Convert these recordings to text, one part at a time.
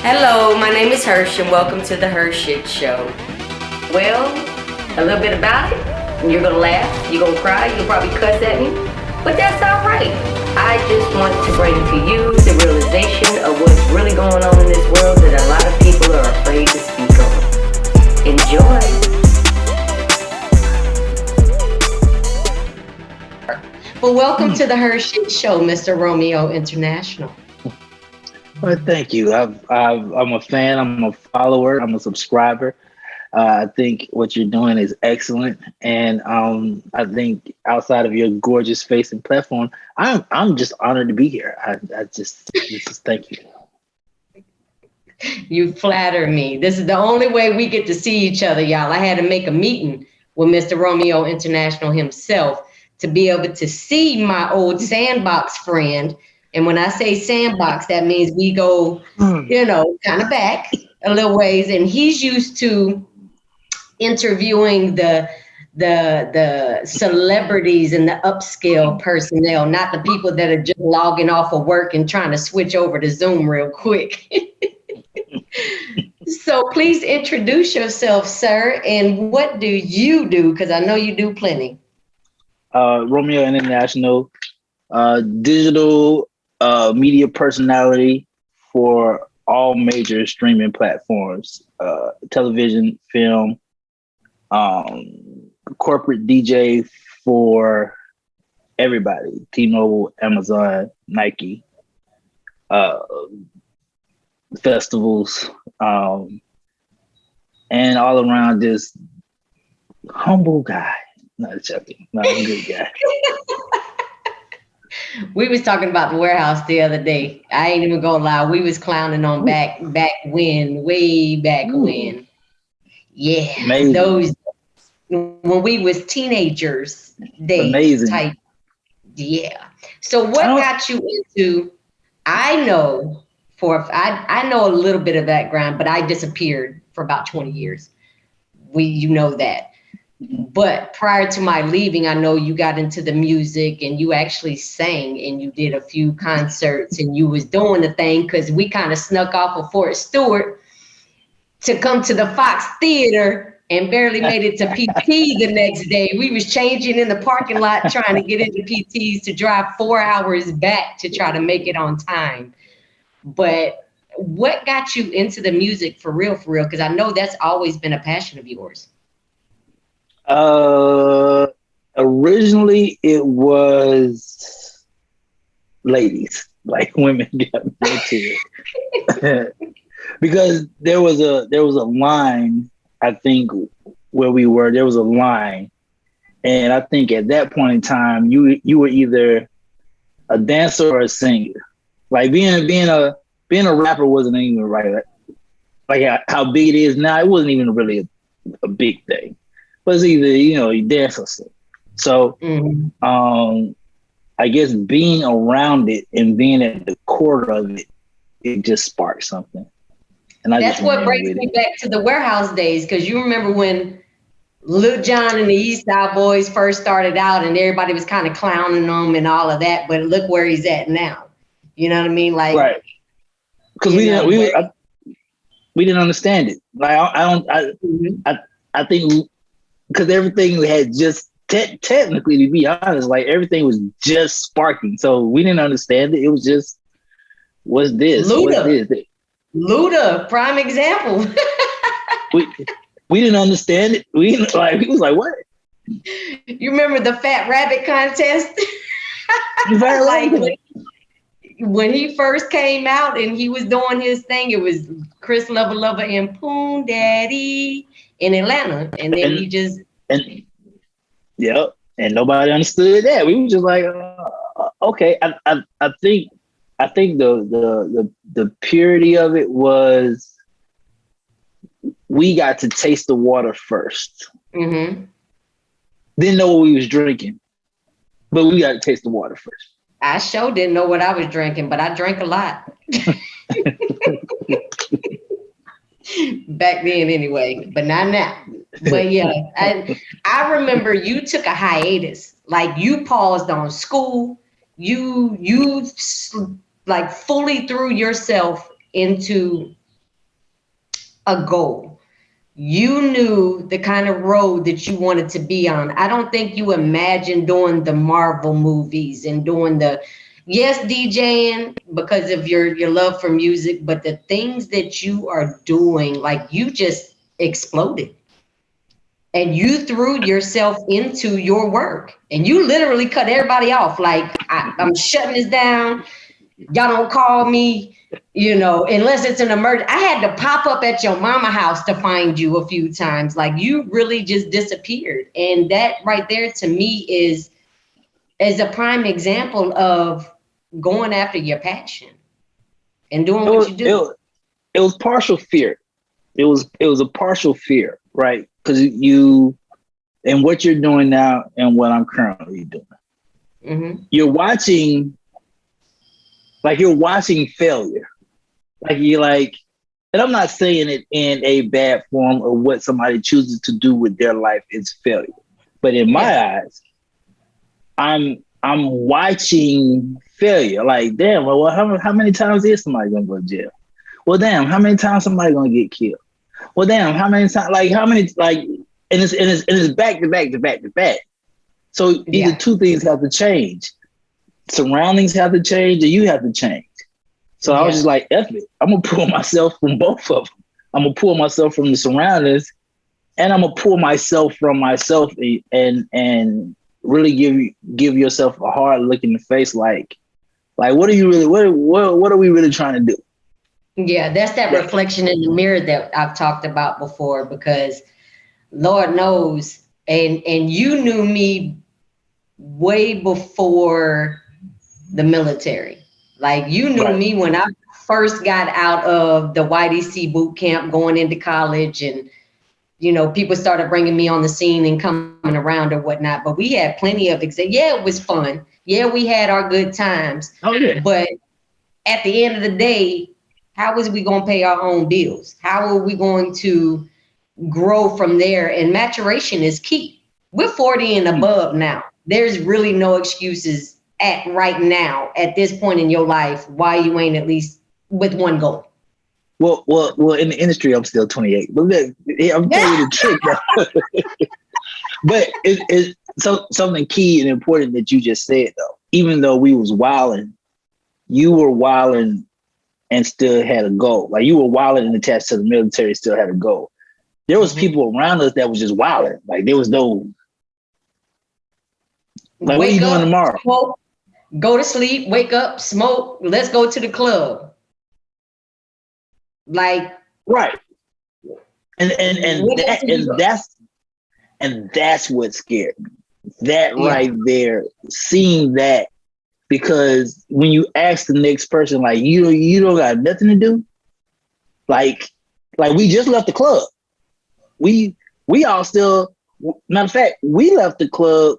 Hello, my name is Hersh and welcome to the HERshyt Show. Well, a little bit about it. You're gonna laugh, you're gonna cry, you'll probably cuss at me, but that's alright. I just want to bring to you the realization of what's really going on in this world that a lot of people are afraid to speak on. Enjoy. Well, welcome to the HERshyt Show, Mr. Romeo International. Well, thank you. I'm a fan. I'm a follower. I'm a subscriber. I think what you're doing is excellent, and I think outside of your gorgeous face and platform, I'm just honored to be here. I just thank you. You flatter me. This is the only way we get to see each other, y'all. I had to make a meeting with Mr. Romeo International himself to be able to see my old sandbox friend. And when I say sandbox, that means we go, kind of back a little ways. And he's used to interviewing the celebrities and the upscale personnel, not the people that are just logging off of work and trying to switch over to Zoom real quick. So please introduce yourself, sir. And what do you do? Because I know you do plenty. Romeo International, digital media personality for all major streaming platforms, television, film, corporate DJ for everybody, T-Mobile, Amazon, Nike, festivals, and all around this humble guy. Not joking, not a good guy. We was talking about the warehouse the other day. I ain't even gonna lie. We was clowning on way back when. Yeah, amazing. Those when we was teenagers days. Amazing. Type. Yeah. So what got you into? I know a little bit of background, but I disappeared for about 20 years. You know that. But prior to my leaving, I know you got into the music and you actually sang and you did a few concerts and you was doing the thing because we kind of snuck off of Fort Stewart to come to the Fox Theater and barely made it to PT the next day. We was changing in the parking lot trying to get into PTs to drive 4 hours back to try to make it on time. But what got you into the music for real? Because I know that's always been a passion of yours. Originally it was ladies, like women got me into it. Because there was a line, I think, where we were, there was a line. And I think at that point in time, you were either a dancer or a singer. Like being a rapper wasn't even right. Like how big it is now, it wasn't even really a big thing. But it's either, you dance or sing. So I guess being around it and being at the core of it, it just sparked something. And that's what brings me back to the warehouse days, because you remember when Lil Jon and the East Side Boys first started out and everybody was kind of clowning them and all of that, but look where he's at now. You know what I mean? Like, right. Because we didn't understand it. Like I think because everything had just technically, to be honest, like everything was just sparking. So we didn't understand it. It was just, what's this? Luda, prime example. we didn't understand it. We was like, what? You remember the Fat Rabbit contest? When he first came out and he was doing his thing, it was Chris Lover and Poon Daddy in Atlanta, and then and nobody understood that. We were just like, okay. I think the purity of it was we got to taste the water first. Mm-hmm. Didn't know what we was drinking, but we got to taste the water first. I sure didn't know what I was drinking, but I drank a lot. Back then anyway, but not now. But yeah, I remember you took a hiatus. Like you paused on school. You like fully threw yourself into a goal. You knew the kind of road that you wanted to be on. I don't think you imagined doing the Marvel movies and doing yes, DJing because of your love for music, but the things that you are doing, like you just exploded. And you threw yourself into your work and you literally cut everybody off. Like, I'm shutting this down. Y'all don't call me, unless it's an emergency. I had to pop up at your mama house to find you a few times. Like, you really just disappeared. And that right there to me is a prime example of going after your passion and doing what you do. It was partial fear. It was a partial fear, right? Because and what you're doing now and what I'm currently doing. Mm-hmm. You're watching failure. And I'm not saying it in a bad form of what somebody chooses to do with their life is failure. But in my eyes, I'm watching failure. Like, damn, well, how many times is somebody gonna go to jail? Well, damn, how many times somebody gonna get killed? Well, damn, how many times? And it's back to back to back to back. So either two things have to change: surroundings have to change, or you have to change. So I was just like, F it. I'm gonna pull myself from both of them. I'm gonna pull myself from the surroundings, and I'm gonna pull myself from myself, and really give yourself a hard look in the face, like what are you really? What are we really trying to do? Yeah, that's that reflection in the mirror that I've talked about before, because Lord knows, and you knew me way before the military. Like, you knew me when I first got out of the YDC boot camp, going into college, and people started bringing me on the scene and coming around or whatnot. But we had plenty of it was fun. Yeah, we had our good times. Oh yeah. But at the end of the day, how was we going to pay our own bills? How are we going to grow from there? And maturation is key. We're 40 and above now. There's really no excuses right now, at this point in your life, why you ain't at least with one goal. Well, in the industry, I'm still 28. But I'm telling you the trick. But it's something key and important that you just said, though. Even though we was wilding, you were wilding and still had a goal. Like, you were wilding and attached to the military, still had a goal. There was people around us that was just wilding. Like, there was no, like, what are you doing tomorrow? Smoke, go to sleep, wake up, smoke, let's go to the club. Like, right. And that's what scared me. That right there, seeing that, because when you ask the next person, like, you don't got nothing to do. Like we just left the club. We all still, matter of fact, we left the club,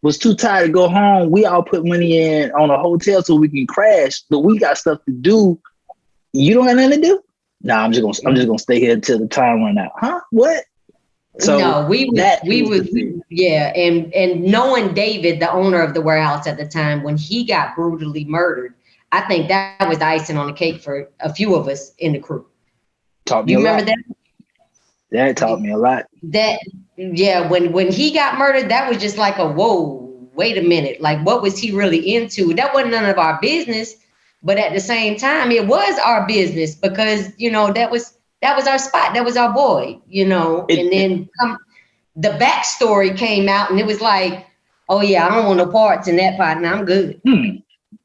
was too tired to go home. We all put money in on a hotel so we can crash, but we got stuff to do. You don't have nothing to do? Nah, I'm just gonna stay here until the time run out. Huh? What? So no, we would, and knowing David, the owner of the warehouse at the time, when he got brutally murdered, I think that was the icing on the cake for a few of us in the crew. Taught me you a remember lot. That taught me a lot. When he got murdered, that was just like a whoa, wait a minute, like, what was he really into? That wasn't none of our business, but at the same time, it was our business, because that was our spot. That was our boy, and then the backstory came out, and it was like, oh yeah, I don't want no parts in that part, and I'm good.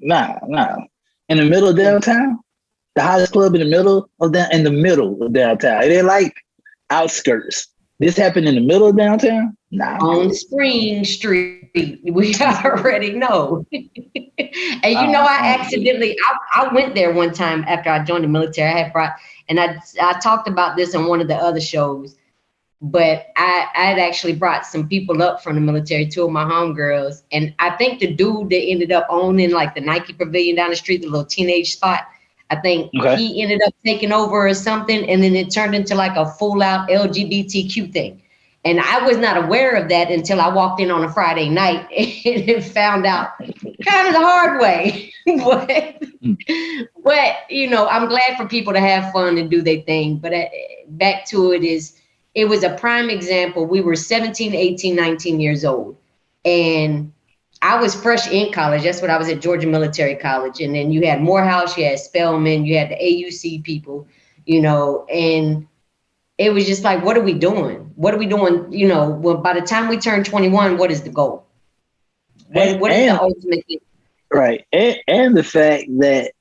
Nah. In the middle of downtown, the hottest club in the middle of downtown. It ain't like outskirts. This happened in the middle of downtown? Nah. On Spring Street, we already know. And I accidentally, I went there one time after I joined the military. I talked about this on one of the other shows, but I had actually brought some people up from the military, two of my homegirls. And I think the dude that ended up owning like the Nike Pavilion down the street, the little teenage spot, I think he ended up taking over or something. And then it turned into like a full out LGBTQ thing. And I was not aware of that until I walked in on a Friday night and found out kind of the hard way. but, you know, I'm glad for people to have fun and do their thing. But back to it was a prime example. We were 17, 18, 19 years old. And I was fresh in college. That's what I was at Georgia Military College. And then you had Morehouse, you had Spelman, you had the AUC people, you know, and it was just like, what are we doing? What are we doing? You know, well, by the time we turn 21, what is the goal? What is the ultimate thing? Right. And the fact that,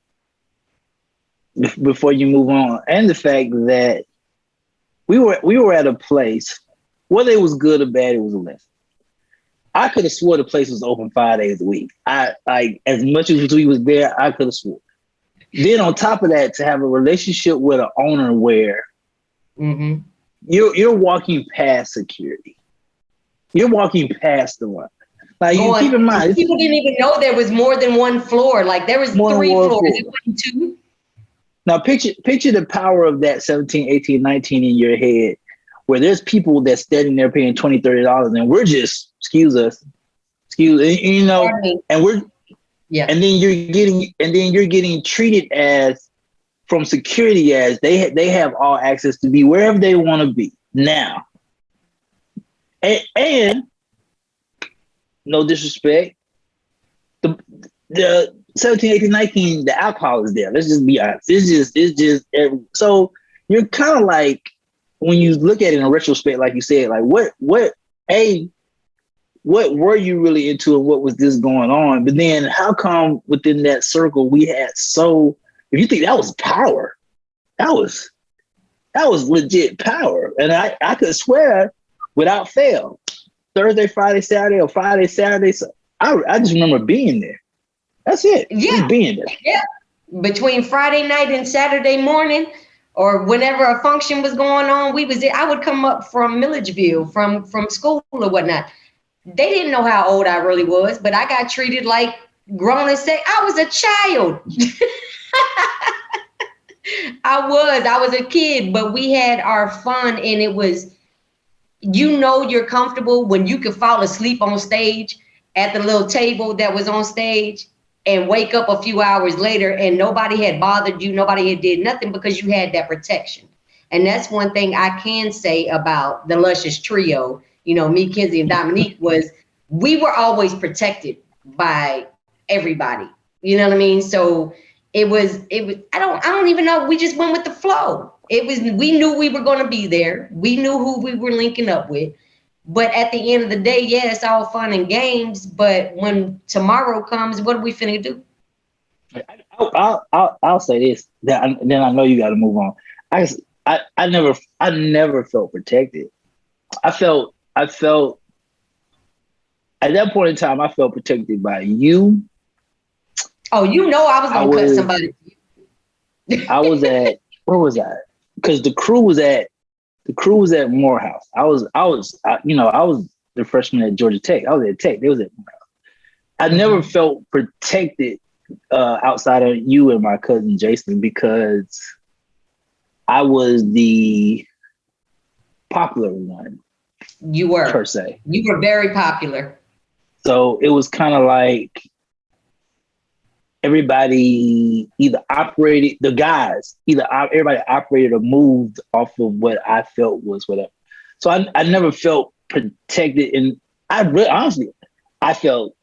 before you move on, and the fact that we were at a place, whether it was good or bad, it was a lesson. I could have swore the place was open 5 days a week. I like, as much as we was there, I could have swore. Then on top of that, to have a relationship with an owner where you're walking past security, you're walking past the line. Like, you keep in mind, people didn't even know there was more than one floor. Like, there was 3 floors. It wasn't 2. Now picture the power of that 17, 18, 19 in your head, where there's people that's standing there paying $20, $30, and we're just, excuse, you know, and we're, and then you're getting treated as, from security, as they have all access to be wherever they want to be now. And no disrespect, the 17, 18, 19, the alcohol is there. Let's just be honest. It's just so you're kind of like, when you look at it in retrospect, like you said, like what were you really into and what was this going on? But then how come within that circle we had if you think that was power, that was legit power. And I could swear without fail, Thursday, Friday, Saturday, or Friday, Saturday, so I just remember being there. That's it. Yeah. Just being there. Yeah. Between Friday night and Saturday morning, or whenever a function was going on, we was there. I would come up from Milledgeville, from school or whatnot. They didn't know how old I really was, but I got treated like grown and said I was a child. I was a kid, but we had our fun, and it was, you know, you're comfortable when you could fall asleep on stage at the little table that was on stage and wake up a few hours later and nobody had bothered you, nobody had did nothing, because you had that protection. And that's one thing I can say about the Luscious Trio, you know, me, Kenzie, and Dominique, was we were always protected by everybody. You know what I mean? So it was I don't even know, we just went with the flow. We knew we were going to be there. We knew who we were linking up with. But at the end of the day, yeah, it's all fun and games. But when tomorrow comes, what are we finna do? I'll say this. Then I know you got to move on. I never felt protected. I felt at that point in time, I felt protected by you. Oh, you know, I was gonna cut somebody. I was at, where was I? Because the crew was at Morehouse. I was the freshman at Georgia Tech. I was at Tech. They was at Morehouse. I never felt protected outside of you and my cousin Jason, because I was the popular one. You were, per se. You were very popular. So it was kind of like everybody either operated, everybody operated or moved off of what I felt was whatever. So I never felt protected, and honestly, I felt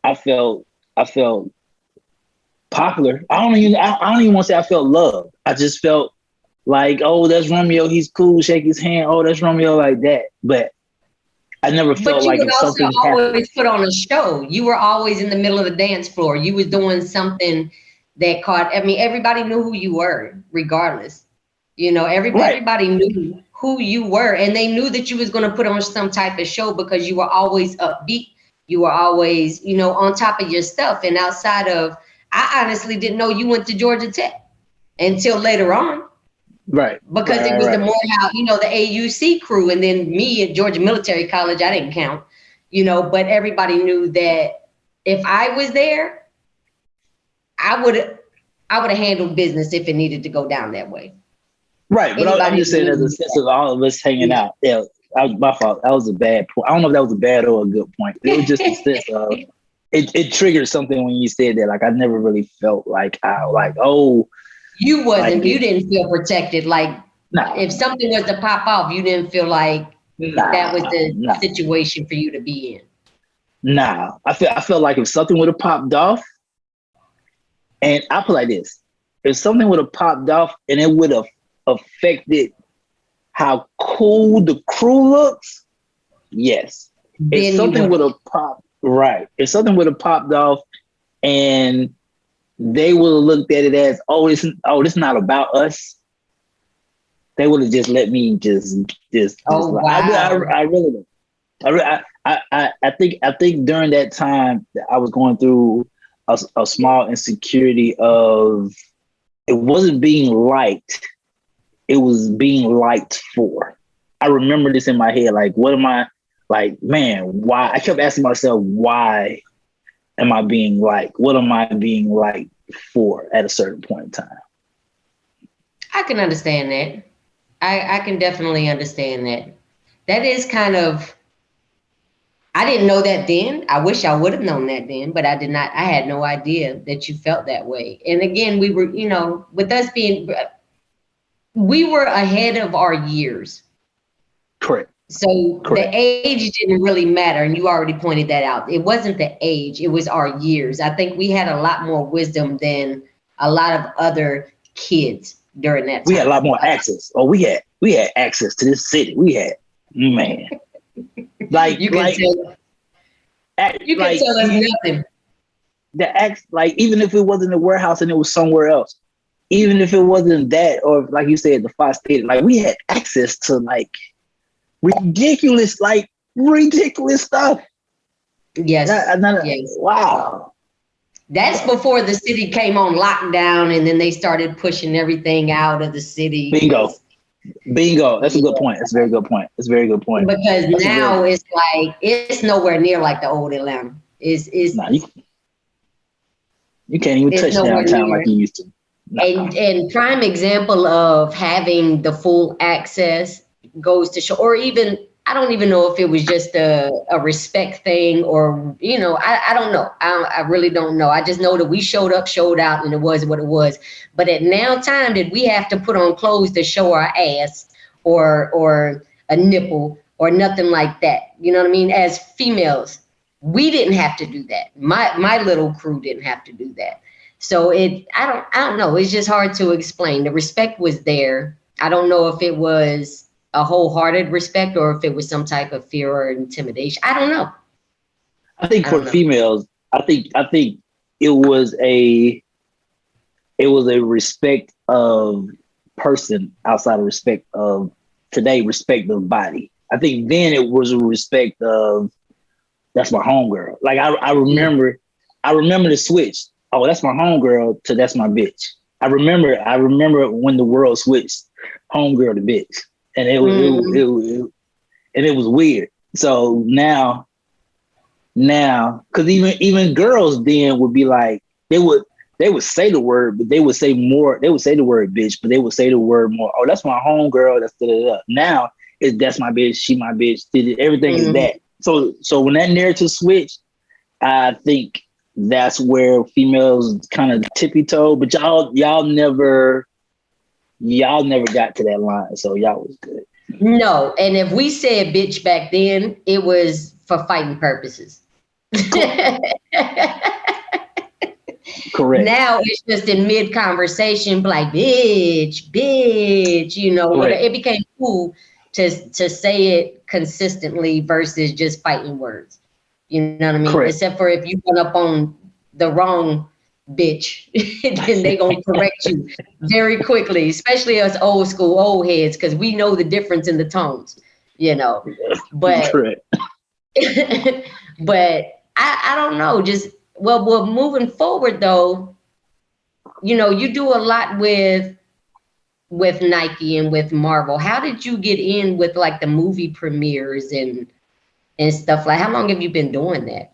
popular. I don't even want to say I felt loved. I just felt like, oh, that's Romeo, he's cool, shake his hand. Oh, that's Romeo, like that. But I never felt like if something happened. But you would also always put on a show. You were always in the middle of the dance floor. You was doing something that caught, I mean, everybody knew who you were, regardless. You know, everybody knew who you were, and they knew that you was going to put on some type of show because you were always upbeat. You were always, you know, on top of your stuff. And outside of, I honestly didn't know you went to Georgia Tech until later on. Right. Because it was the Morehouse, you know, the AUC crew, and then me at Georgia Military College, I didn't count, you know, but everybody knew that if I was there, I would have handled business if it needed to go down that way. Right. But I'm just saying, there's a sense of all of us hanging out. Yeah. That was my fault. That was a bad point. I don't know if that was a bad or a good point. It was just a sense of it triggered something when you said that. Like I never really felt like you wasn't. Like You didn't feel protected. Like if something was to pop off, you didn't feel like that was the situation for you to be in. Nah, I felt like if something would have popped off, and I put like this: if something would have popped off and it would have affected how cool the crew looks, yes. Then if something would have popped off and they would have looked at it as, this is not about us, they would have just let me just wow. I really I think during that time that I was going through a small insecurity of it wasn't being liked, it was being liked for. I remember this in my head, like, what am I, like, man, why? I kept asking myself, why am I being liked? What am I being liked for at a certain point in time? I can understand that. I can definitely understand that. That is kind of, I didn't know that then. I wish I would have known that then, but I did not. I had no idea that you felt that way. And again, we were, with us being, we were ahead of our years. Correct. So the age didn't really matter. And you already pointed that out. It wasn't the age, it was our years. I think we had a lot more wisdom than a lot of other kids during that time. We had a lot more access. Oh, we had access to this city. We had, man. Like you can tell us nothing. Like even if it wasn't a warehouse and it was somewhere else, even if it wasn't that, or like you said, the 5 states, like we had access to like ridiculous stuff. Yes. Yes. Wow. That's before the city came on lockdown and then they started pushing everything out of the city. Bingo. That's a good point. That's a very good point. Because now it's like, it's nowhere near like the old Atlanta. You can't even touch downtown like you used to. And prime example of having the full access goes to show, or even, I don't even know if it was just a respect thing or, I don't know. I really don't know. I just know that we showed out, and it was what it was. But at now time, did we have to put on clothes to show our ass or a nipple or nothing like that? You know what I mean? As females, we didn't have to do that. My little crew didn't have to do that. So I don't know. It's just hard to explain. The respect was there. I don't know if it was a wholehearted respect or if it was some type of fear or intimidation. I don't know. I think for females, I think it was a respect of person outside of respect of today, respect of body. I think then it was a respect of that's my homegirl. Like I remember the switch. Oh, that's my homegirl to that's my bitch. I remember when the world switched homegirl to bitch. And it was weird. So now, because even girls then would be like, they would say the word, but they would say more. They would say the word bitch, but they would say the word more. Oh, that's my homegirl. That's da-da-da. Now that's my bitch. She my bitch. Everything is that. So when that narrative switched, I think that's where females kind of tippy-toe. But y'all never got to that line, so y'all was good. No, and if we said bitch back then, it was for fighting purposes. Correct. Now it's just in mid-conversation, like bitch, it became cool to say it consistently versus just fighting words. You know what I mean? Correct. Except for if you run up on the wrong bitch, then they gonna correct you very quickly, especially us old school old heads, because we know the difference in the tones, but but I don't know, just well moving forward though, you do a lot with Nike and with Marvel. How did you get in with like the movie premieres and stuff? Like, how long have you been doing that?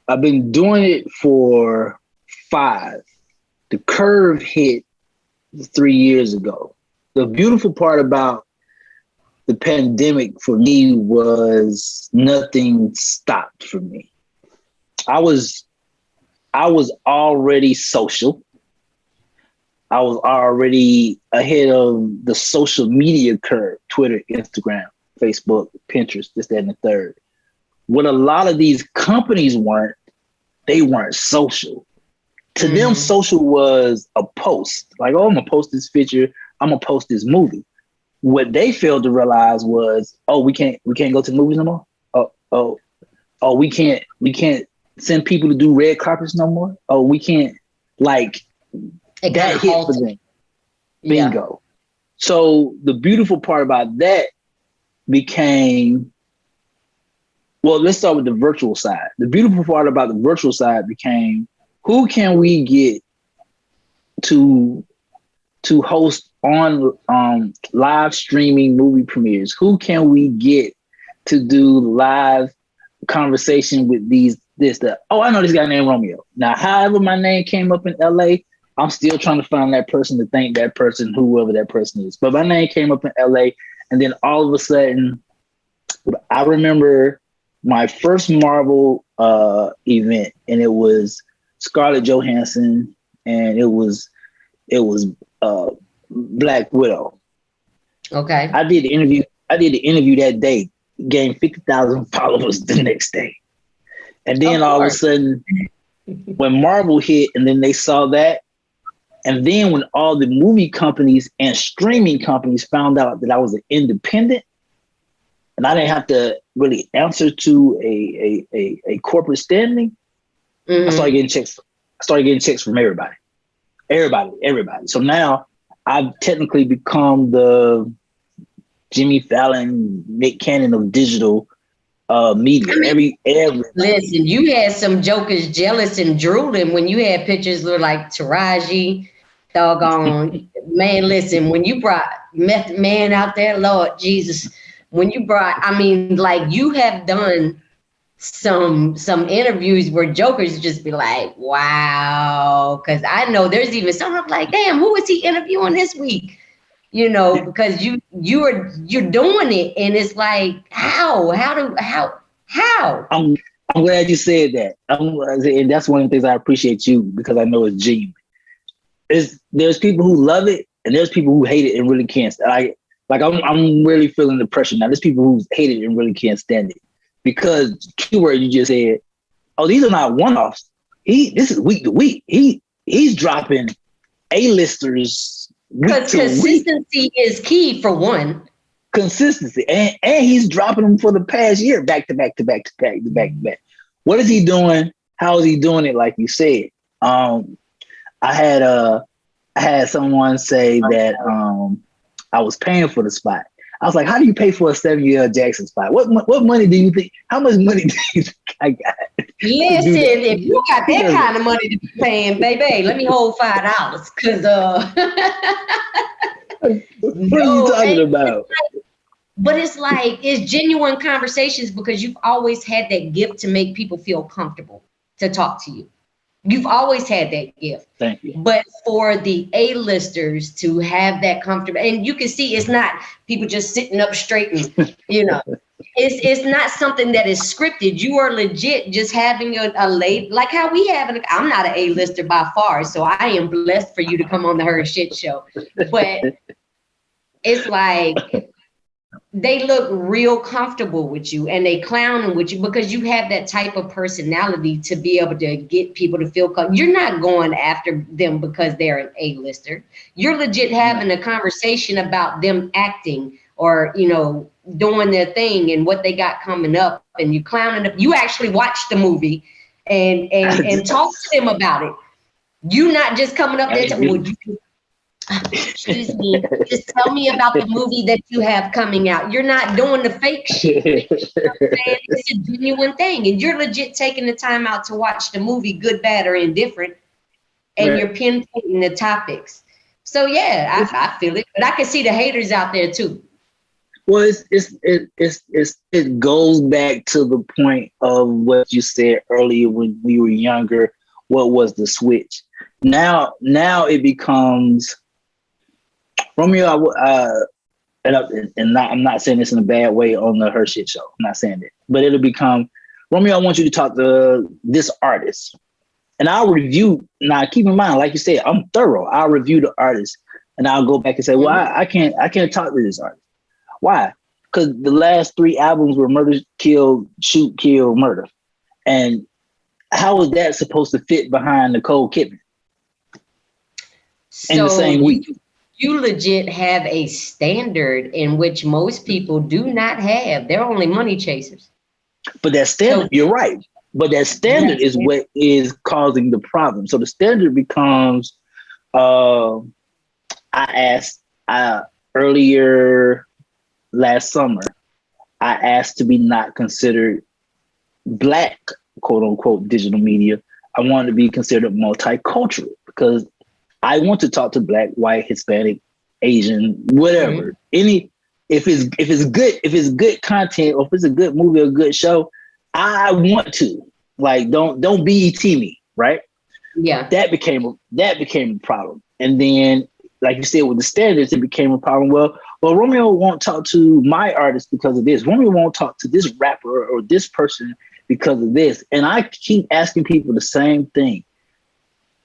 I've been doing it for 5. The curve hit 3 years ago. The beautiful part about the pandemic for me was nothing stopped for me. I was already social. I was already ahead of the social media curve, Twitter, Instagram, Facebook, Pinterest, this, that, and the third. What a lot of these companies weren't, they weren't social. To them, social was a post. Like, oh, I'm gonna post this picture, I'm gonna post this movie. What they failed to realize was, oh, we can't go to the movies no more. Oh, we can't send people to do red carpets no more. Oh, we can't, like, that hit for them. Bingo. Yeah. So the beautiful part about that became, well, let's start with the virtual side. The beautiful part about the virtual side became, who can we get to host on live streaming movie premieres? Who can we get to do live conversation with oh, I know this guy named Romeo. Now, however my name came up in LA, I'm still trying to find that person to thank that person, whoever that person is. But my name came up in LA, and then all of a sudden, I remember my first Marvel event, and it was Scarlett Johansson, and it was Black Widow. Okay. I did the interview that day, gained 50,000 followers the next day. And then all of a sudden, when Marvel hit, and then they saw that, and then when all the movie companies and streaming companies found out that I was an independent, and I didn't have to really answer to a corporate standing, I started getting checks. I started getting checks from everybody. So now I've technically become the Jimmy Fallon, Nick Cannon of digital media. Every listen, you had some jokers jealous and drooling when you had pictures look like Taraji, doggone man. Listen, when you brought Method Man out there, Lord Jesus, when you brought, I mean, like, you have done some interviews where jokers just be like, wow, because I know there's even some I'm like, damn, who is he interviewing this week? You know, because you're doing it, and it's like, how? I'm glad you said that. And that's one of the things I appreciate you, because I know it's genuine. There's people who love it, and there's people who hate it and really can't. I'm really feeling the pressure now. There's people who hate it and really can't stand it, because keyword you just said, oh, these are not one-offs. This is week to week. He's dropping A-listers. Because consistency is key, for one. Consistency, and he's dropping them for the past year, back to back. What is he doing? How is he doing it? Like you said, I had someone say that I was paying for the spot. I was like, how do you pay for a 7-year Jackson spot? What money do you think? How much money do you think I got? Listen, if you got that kind of money to be paying, baby, let me hold $5, because what are you talking about? But it's genuine conversations, because you've always had that gift to make people feel comfortable to talk to you. You've always had that gift. Thank you. But for the A-listers to have that comfortable, and you can see it's not people just sitting up straight and, you know, it's not something that is scripted. You are legit just having a late, like how we have it. I'm not an A-lister by far, so I am blessed for you to come on the HERshyt Show. But it's like, they look real comfortable with you, and they clowning with you, because you have that type of personality to be able to get people to feel comfortable. You're not going after them because they're an A-lister. You're legit having a conversation about them acting, or, you know, doing their thing and what they got coming up, and you clowning them. You actually watch the movie and talk to them about it. You not just coming up there excuse me, just tell me about the movie that you have coming out. You're not doing the fake shit. You know what I'm saying? It's a genuine thing, and you're legit taking the time out to watch the movie, good, bad, or indifferent, and you're pinpointing the topics. So yeah, I feel it, but I can see the haters out there too. Well, it goes back to the point of what you said earlier when we were younger. What was the switch? Now it becomes, Romeo, I'm not saying this in a bad way on the HERshyt Show. I'm not saying that, but it'll become, Romeo, I want you to talk to this artist, and I'll review. Now, keep in mind, like you said, I'm thorough. I'll review the artist, and I'll go back and say, well, I can't talk to this artist. Why? Because the last 3 albums were murder, kill, shoot, kill, murder, and how is that supposed to fit behind Nicole Kidman in the same week? You legit have a standard in which most people do not have. They're only money chasers. But that standard, you're right. But that standard is what is causing the problem. So the standard becomes, I asked earlier last summer, I asked to be not considered Black, quote unquote, digital media. I wanted to be considered multicultural because I want to talk to Black, white, Hispanic, Asian, whatever. If it's good content, or if it's a good movie or a good show, I want to. Like, don't BET me, right? Yeah. That became a problem. And then, like you said, with the standards, it became a problem. Well, Romeo won't talk to my artist because of this. Romeo won't talk to this rapper or this person because of this. And I keep asking people the same thing.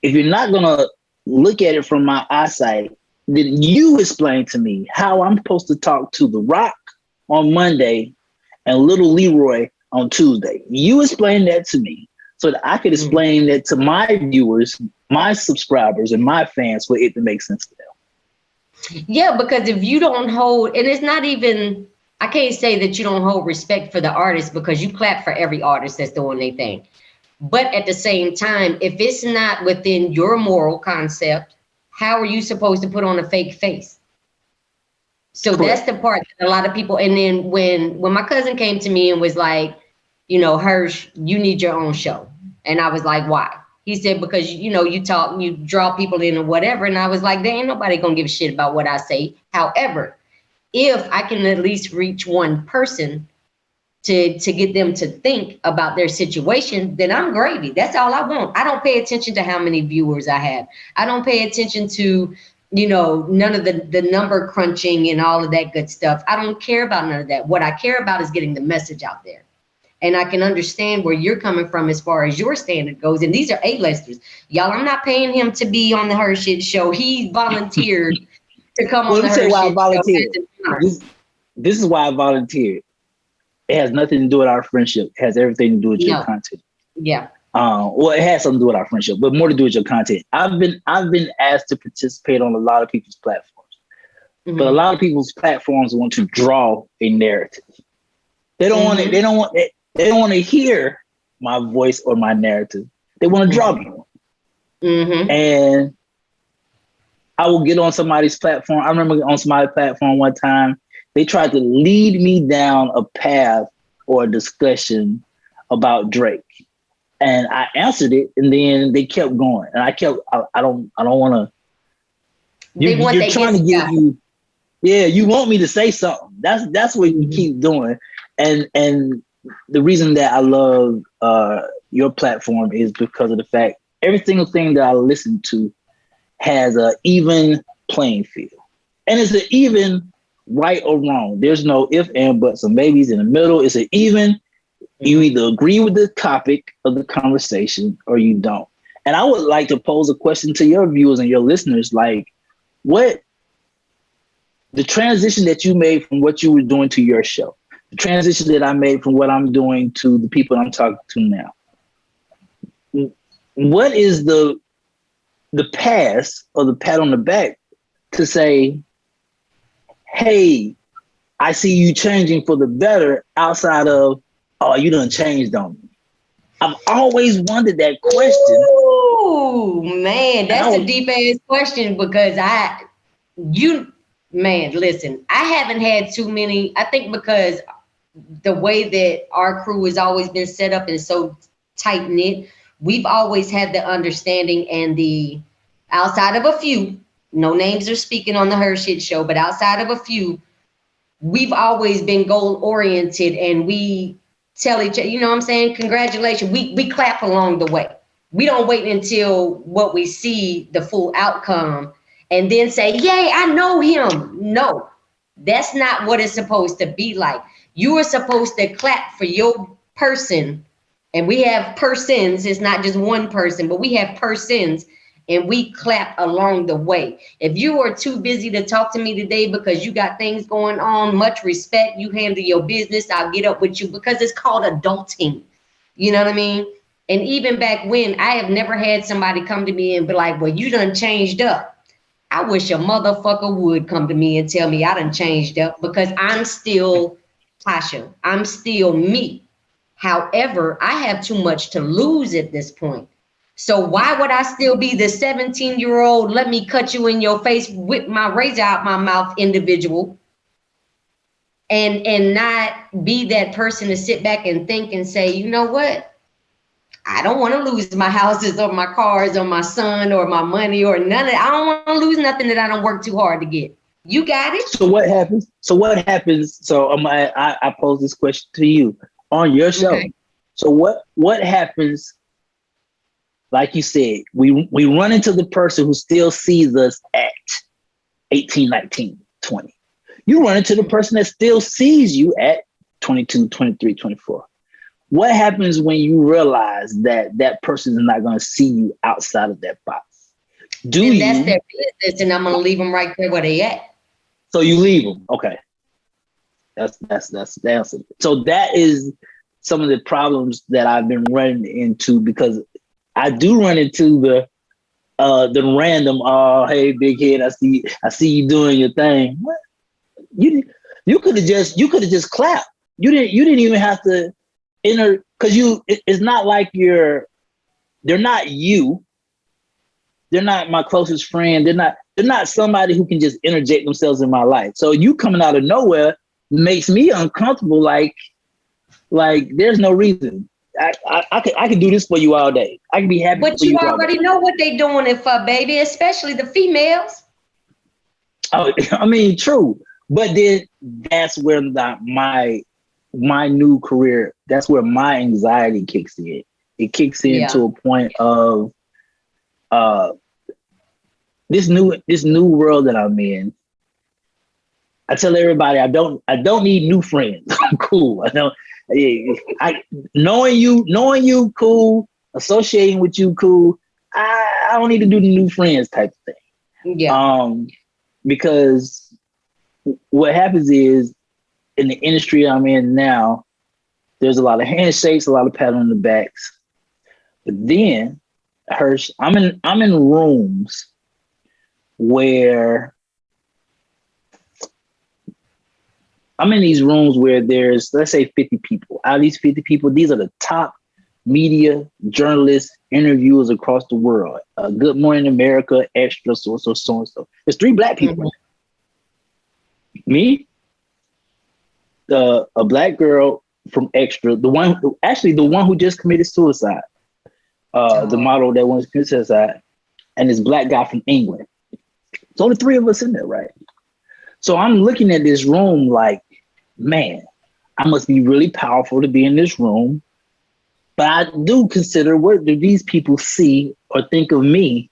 If you're not gonna look at it from my eyesight, then you explain to me how I'm supposed to talk to The Rock on Monday and Little Leroy on Tuesday. You explain that to me so that I could explain that to my viewers, my subscribers, and my fans for it to make sense to them. Yeah, because if you don't hold, and it's not even, I can't say that you don't hold respect for the artist because you clap for every artist that's doing their thing. But at the same time, if it's not within your moral concept, how are you supposed to put on a fake face? So that's the part that a lot of people, and then when my cousin came to me and was like, you know, Hersh, you need your own show. And I was like, why? He said, because, you know, you talk, you draw people in or whatever. And I was like, there ain't nobody gonna give a shit about what I say. However, if I can at least reach one person to get them to think about their situation, then I'm gravy. That's all I want. I don't pay attention to how many viewers I have. I don't pay attention to, you know, none of the number crunching and all of that good stuff. I don't care about none of that. What I care about is getting the message out there. And I can understand where you're coming from as far as your standard goes. And these are A-listers. Y'all, I'm not paying him to be on the HERshyt Show. He volunteered to come on the HERshyt Show. This is why I volunteered. It has nothing to do with our friendship. It has everything to do with your content. Yeah. Well, it has something to do with our friendship, but more to do with your content. I've been asked to participate on a lot of people's platforms, but a lot of people's platforms want to draw a narrative. They don't want it. They don't want to hear my voice or my narrative. They want to draw me one. And I will get on somebody's platform. I remember on somebody's platform one time, they tried to lead me down a path or a discussion about Drake. And I answered it, and then they kept going. And I don't want to. You're trying to give you. Yeah, you want me to say something. That's what you keep doing. And the reason that I love your platform is because of the fact every single thing that I listen to has an even playing field, and it's an even right or wrong. There's no if and buts or maybes in the middle. It's an even. You either agree with the topic of the conversation or you don't. And I would like to pose a question to your viewers and your listeners, like, what the transition that you made from what you were doing to your show, the transition that I made from what I'm doing to the people I'm talking to now. What is the pass or the pat on the back to say, hey, I see you changing for the better outside of, oh, you done changed on me? I've always wondered that question. Oh man, that's a deep ass question because listen, I haven't had too many. I think because the way that our crew has always been set up is so tight knit, we've always had the understanding and the, outside of a few, no names are speaking on the HERshyt Show, but outside of a few, we've always been goal oriented and we tell each other, you know what I'm saying? Congratulations. We clap along the way. We don't wait until what we see the full outcome and then say, yay, I know him. No, That's not what it's supposed to be like. You are supposed to clap for your person. And we have persons. It's not just one person, but we have persons, and we clap along the way. If you are too busy to talk to me today because you got things going on, much respect, you handle your business, I'll get up with you, because it's called adulting. You know what I mean? And even back when, I have never had somebody come to me and be like, well, you done changed up. I wish a motherfucker would come to me and tell me I done changed up, because I'm still Tasha. I'm still me. However, I have too much to lose at this point. So why would I still be the 17-year-old, let me cut you in your face, whip my razor out my mouth individual, and not be that person to sit back and think and say, you know what? I don't want to lose my houses or my cars or my son or my money or none of it. I don't want to lose nothing that I don't work too hard to get. You got it? So what happens? So I pose this question to you on your show. Okay. So what happens? Like you said, we run into the person who still sees us at 18, 19, 20. You run into the person that still sees you at 22, 23, 24. What happens when you realize that that person is not going to see you outside of that box? That's their business, and I'm going to leave them right there where they at. So you leave them. Okay. That's the answer. So that is some of the problems that I've been running into, because I do run into the random, oh, hey, big head, I see you doing your thing. What? You could have just clapped. You didn't even have to enter, because it's not like they're not you. They're not my closest friend. They're not somebody who can just interject themselves in my life. So you coming out of nowhere makes me uncomfortable. Like there's no reason. I can do this for you all day. I can be happy. But for you already know what they doing it for, baby, especially the females. Oh, I mean, true. But then that's where my new career, that's where my anxiety kicks in. It kicks in to a point of this new world that I'm in. I tell everybody I don't need new friends. I'm cool. Knowing you cool, associating with you cool. I don't need to do the new friends type of thing. Yeah. Because what happens is, in the industry I'm in now, there's a lot of handshakes, a lot of pat on the backs. But then, Hersh, I'm in rooms where there's, let's say, 50 people. Out of these 50 people, these are the top media, journalists, interviewers across the world. Good Morning America, Extra, so and so. There's 3 black people. Mm-hmm. Me, a black girl from Extra, the one who just committed suicide, the model that wants to commit suicide, and this black guy from England. It's only 3 of us in there, right? So I'm looking at this room like, man, I must be really powerful to be in this room. But I do consider, what do these people see or think of me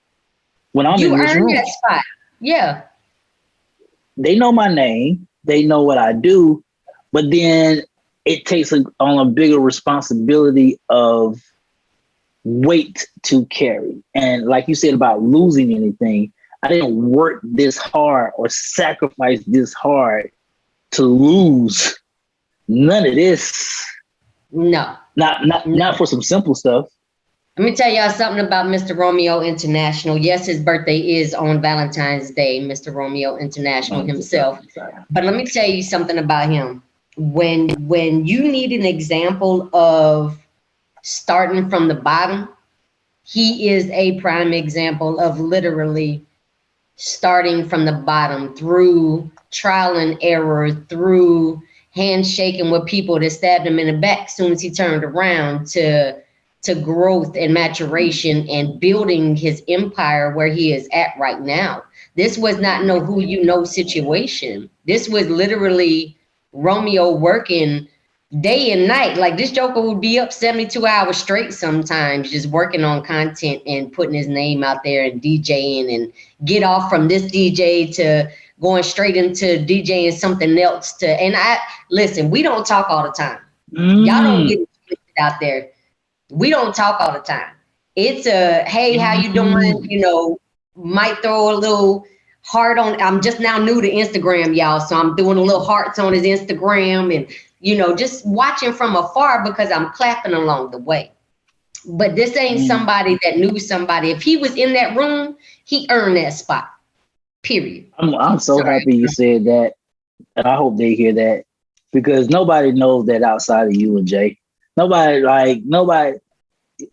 when I'm in this room? You earn that spot. Yeah. They know my name. They know what I do. But then it takes on a bigger responsibility of weight to carry. And like you said about losing anything, I didn't work this hard or sacrifice this hard to lose none of this. No. Not for some simple stuff. Let me tell y'all something about Mr. Romeo International. Yes, his birthday is on Valentine's Day, Mr. Romeo International himself. But let me tell you something about him. When you need an example of starting from the bottom, he is a prime example of literally starting from the bottom through trial and error, through handshaking with people that stabbed him in the back as soon as he turned around, to growth and maturation and building his empire where he is at right now. This was not no who you know situation. This was literally Romeo working day and night. Like, this joker would be up 72 hours straight sometimes, just working on content and putting his name out there and DJing, and get off from this DJ to going straight into DJing something else and listen, we don't talk all the time. Y'all don't get it out there. We don't talk all the time. It's a, hey, how you doing? You know, might throw a little heart on. I'm just now new to Instagram, y'all. So I'm doing a little hearts on his Instagram and, you know, just watching from afar because I'm clapping along the way. But this ain't somebody that knew somebody. If he was in that room, he earned that spot. Period. I'm so happy you said that. And I hope they hear that because nobody knows that outside of you and Jay. Nobody.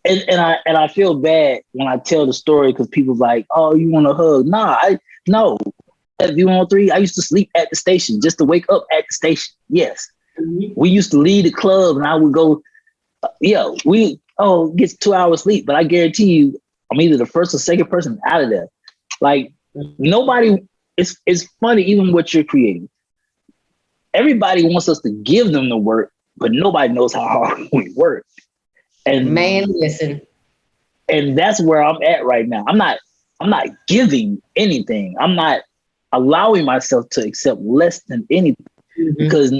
And I feel bad when I tell the story because people's like, oh, you want a hug? No. At V103, I used to sleep at the station just to wake up at the station. Yes. We used to leave the club and I would go, get 2 hours sleep. But I guarantee you, I'm either the first or second person out of there. Like nobody, it's funny, even what you're creating. Everybody wants us to give them the work, but nobody knows how hard we work. And man, listen. And that's where I'm at right now. I'm not giving anything. I'm not allowing myself to accept less than anything because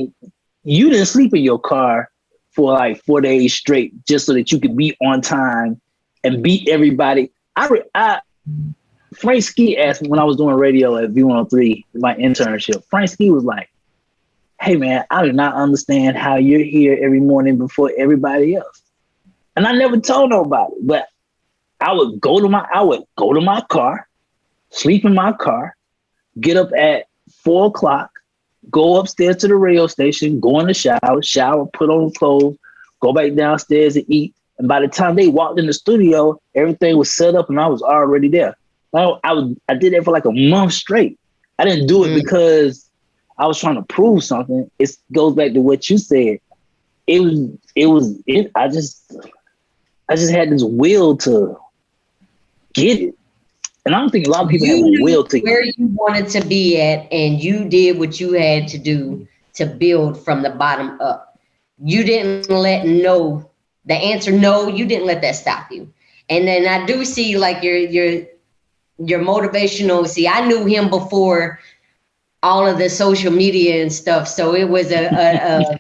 you didn't sleep in your car for like 4 days straight just so that you could be on time and beat everybody. Frank Ski asked me when I was doing radio at V103, my internship. Frank Ski was like, hey man, I do not understand how you're here every morning before everybody else. And I never told nobody, but I would go to my car, sleep in my car, get up at 4 o'clock, go upstairs to the radio station, go in the shower, put on clothes, go back downstairs and eat. And by the time they walked in the studio, everything was set up and I was already there. I did that for like a month straight. I didn't do it because I was trying to prove something. It goes back to what you said. I just had this will to get it. And I don't think a lot of people have a will to get it. Where you wanted to be at, and you did what you had to do to build from the bottom up. You didn't let the answer no, you didn't let that stop you. And then I do see like your motivational, I knew him before all of the social media and stuff. So it was a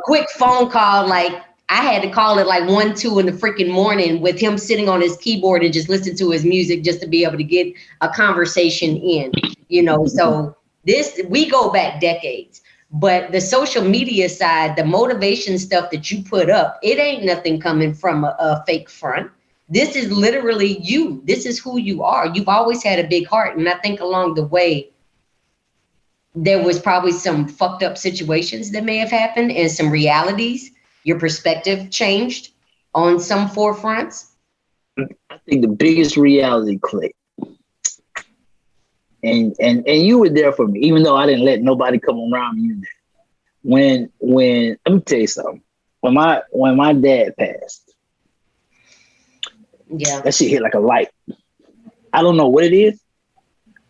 quick phone call, like, I had to call it like 1, 2 in the freaking morning with him sitting on his keyboard and just listen to his music just to be able to get a conversation in, you know. So we go back decades, but the social media side, the motivation stuff that you put up, it ain't nothing coming from a fake front. This is literally you. This is who you are. You've always had a big heart. And I think along the way, there was probably some fucked up situations that may have happened and some realities. Your perspective changed on some forefronts? I think the biggest reality click. And you were there for me, even though I didn't let nobody come around me. When let me tell you something. When my dad passed, that shit hit like a light. I don't know what it is,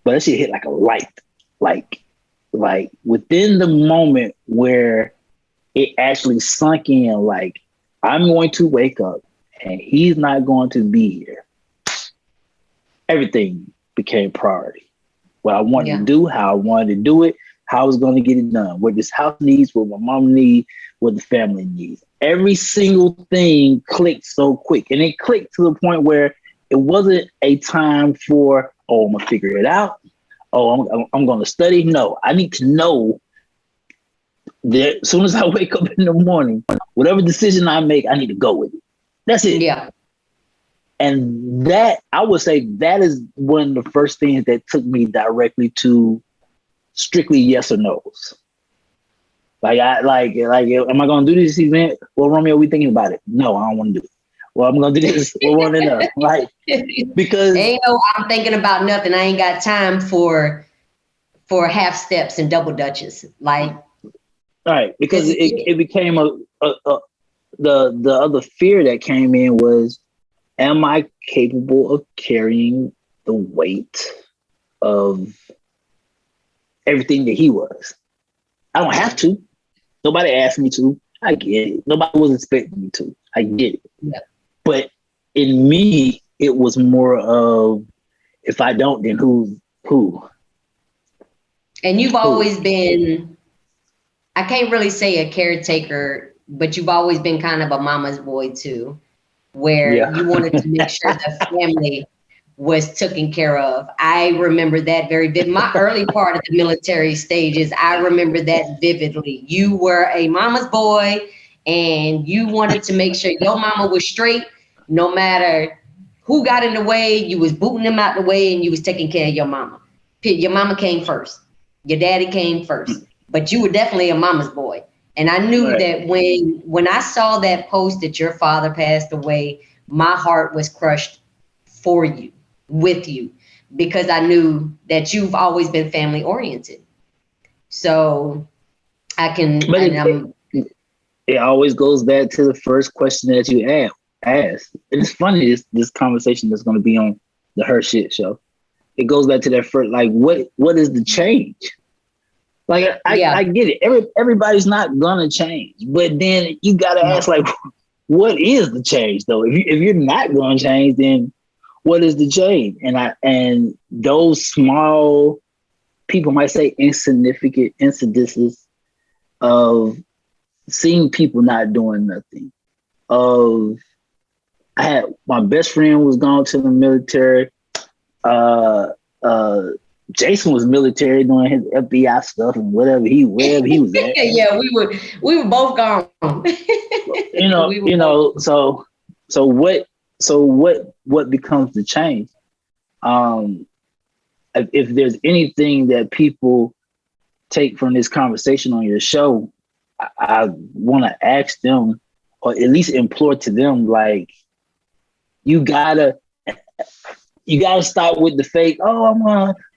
but that shit hit like a light. Like within the moment where it actually sunk in, like, I'm going to wake up and he's not going to be here. Everything became priority. What I wanted to do, how I wanted to do it, how I was going to get it done, what this house needs, what my mom needs, what the family needs. Every single thing clicked so quick. And it clicked to the point where it wasn't a time for, I'm going to figure it out. I'm going to study. No, I need to know that as soon as I wake up in the morning, whatever decision I make, I need to go with it. That's it. Yeah. And that, I would say, that is one of the first things that took me directly to strictly yes or no's. Like, am I going to do this event? Well, Romeo, we thinking about it. No, I don't want to do it. Well, I'm going to do this. We're one and up. Like, because I'm thinking about nothing. I ain't got time for half steps and double dutches. Like, right, because it became the other fear that came in was, am I capable of carrying the weight of everything that he was? I don't have to. Nobody asked me to. I get it. Nobody was expecting me to. I get it. Yeah. But in me, it was more of, if I don't, then who? And you've always been, I can't really say a caretaker, but you've always been kind of a mama's boy too, where you wanted to make sure the family was taken care of. I remember that very vividly. My early part of the military stages, I remember that vividly. You were a mama's boy and you wanted to make sure your mama was straight, no matter who got in the way, you was booting them out the way and you was taking care of your mama. Your mama came first. Your daddy came first, but you were definitely a mama's boy. And I knew that when I saw that post that your father passed away, my heart was crushed for you, with you, because I knew that you've always been family oriented. So I can, it always goes back to the first question that you asked. It's funny, this conversation that's going to be on the HERshyt Show. It goes back to that first, like, what is the change? Like, I get it. Everybody's not gonna change, but then you gotta ask, like, what is the change though? If you're not gonna change, then what is the change? And those small, people might say insignificant incidences of seeing people not doing nothing. I had my best friend was gone to the military. Jason was military doing his FBI stuff and wherever he was at. Yeah, we were both gone. So what becomes the change? If there's anything that people take from this conversation on your show, I want to ask them, or at least implore to them, like, you gotta stop with the fake. Oh,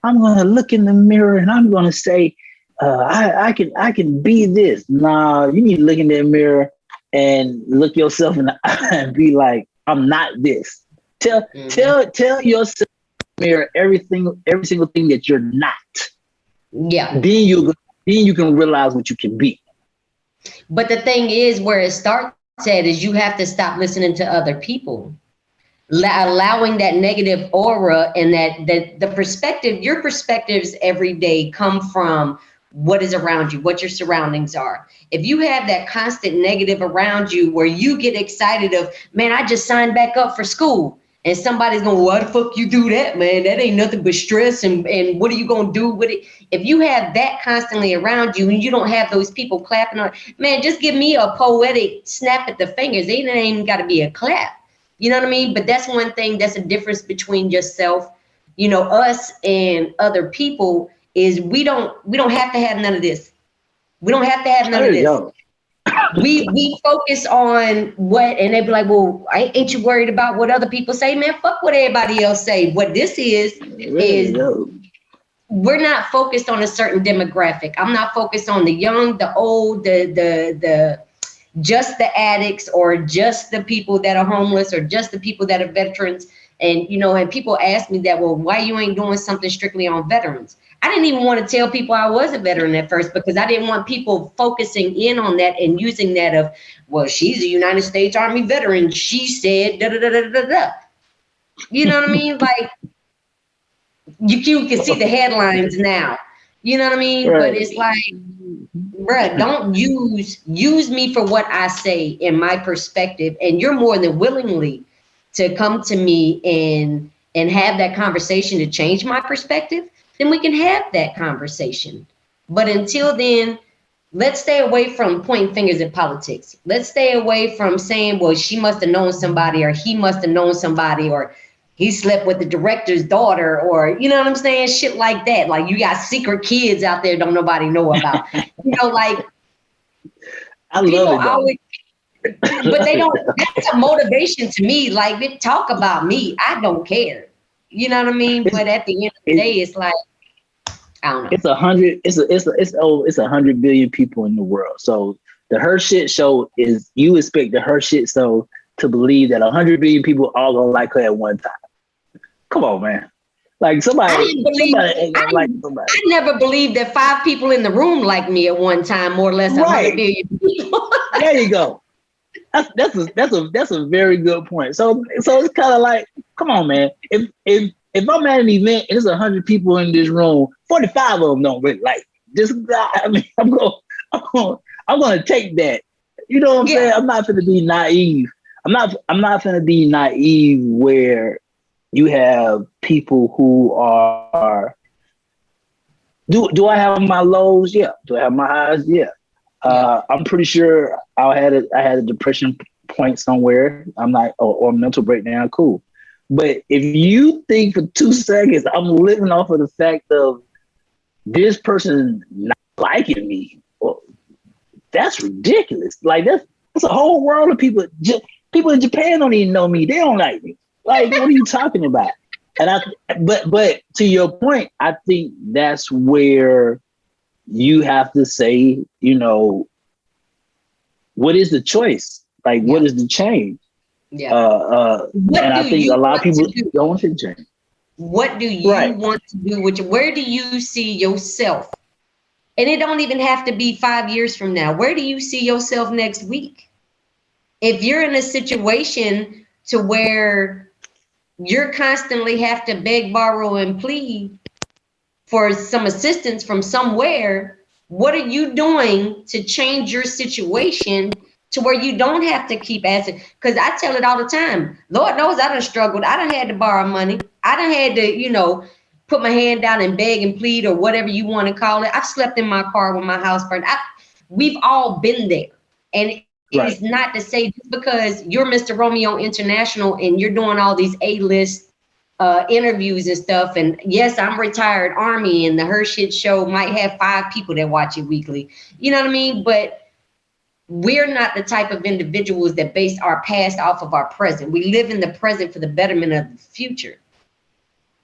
I'm gonna look in the mirror and I'm gonna say, I can be this. Nah, you need to look in that mirror and look yourself in the eye and be like, I'm not this. Tell yourself in the mirror every single thing that you're not. Yeah. Then you can realize what you can be. But the thing is, where it starts at is you have to stop listening to other people. Allowing that negative aura and that the perspective, your perspectives every day come from what is around you, what your surroundings are. If you have that constant negative around you where you get excited of, man, I just signed back up for school, and somebody's going, why the fuck you do that, man? That ain't nothing but stress. And what are you going to do with it? If you have that constantly around you and you don't have those people clapping on, man, just give me a poetic snap at the fingers. It ain't even got to be a clap. You know what I mean? But that's one thing that's a difference between yourself, us and other people is we don't have to have none of this. We don't have to have none of this. We focus on what, and they be like, well, ain't you worried about what other people say? Man, fuck what everybody else say. What this is we're not focused on a certain demographic. I'm not focused on the young, the old, the just the addicts, or just the people that are homeless, or just the people that are veterans. And, and people ask me that, well, why you ain't doing something strictly on veterans? I didn't even want to tell people I was a veteran at first, because I didn't want people focusing in on that and using that of, well, she's a United States Army veteran. She said, da, da, da, da, da, da. You know what I mean? Like, you can see the headlines now. You know what I mean? Right. But it's like, bruh, don't use me for what I say in my perspective. And you're more than willingly to come to me and have that conversation to change my perspective, then we can have that conversation. But until then, let's stay away from pointing fingers at politics. Let's stay away from saying, well, she must have known somebody, or he must have known somebody, or he slept with the director's daughter, or, you know what I'm saying? Shit like that. Like, you got secret kids out there don't nobody know about. Like, I love it. But they don't, that's a motivation to me. Like, they talk about me. I don't care. You know what I mean? But at the end of the day, it's like, I don't know. It's 100 billion people in the world. So the HERshyt Show is, you expect the HERshyt Show to believe that 100 billion people all gonna like her at one time. Come on, man. Like, somebody ain't gonna like somebody. I never believed that 5 people in the room like me at one time, more or less 100 billion people. There you go. That's a very good point. So it's kind of like, come on, man. If if I'm at an event and there's 100 people in this room, 45 of them don't really like this guy. I mean, I'm gonna take that. You know what I'm saying? I'm not gonna be naive. I'm not gonna be naive where you have people who are. Do I have my lows? Yeah. Do I have my highs? Yeah. I'm pretty sure I had a depression point somewhere. I'm not or mental breakdown. Cool. But if you think for 2 seconds I'm living off of the fact of this person not liking me, well, that's ridiculous. Like that's a whole world of people. People in Japan don't even know me. They don't like me. Like, what are you talking about? And but to your point, I think that's where you have to say, you know, what is the choice? Like, what is the change? Yeah. And I think a lot of people don't want to change. What do you want to do? Where do you see yourself? And it don't even have to be 5 years from now. Where do you see yourself next week? If you're in a situation to where you're constantly have to beg, borrow, and plead for some assistance from somewhere, what are you doing to change your situation to where you don't have to keep asking? Because I tell it all the time. Lord knows I done struggled. I done had to borrow money. I done had to, you know, put my hand down and beg and plead or whatever you want to call it. I've slept in my car when my house burned. We've all been there. And it's not to say just because you're Mr. Romeo International and you're doing all these A-list interviews and stuff. And yes, I'm retired Army and the HERshyt Show might have 5 people that watch it weekly. You know what I mean? But we're not the type of individuals that base our past off of our present. We live in the present for the betterment of the future.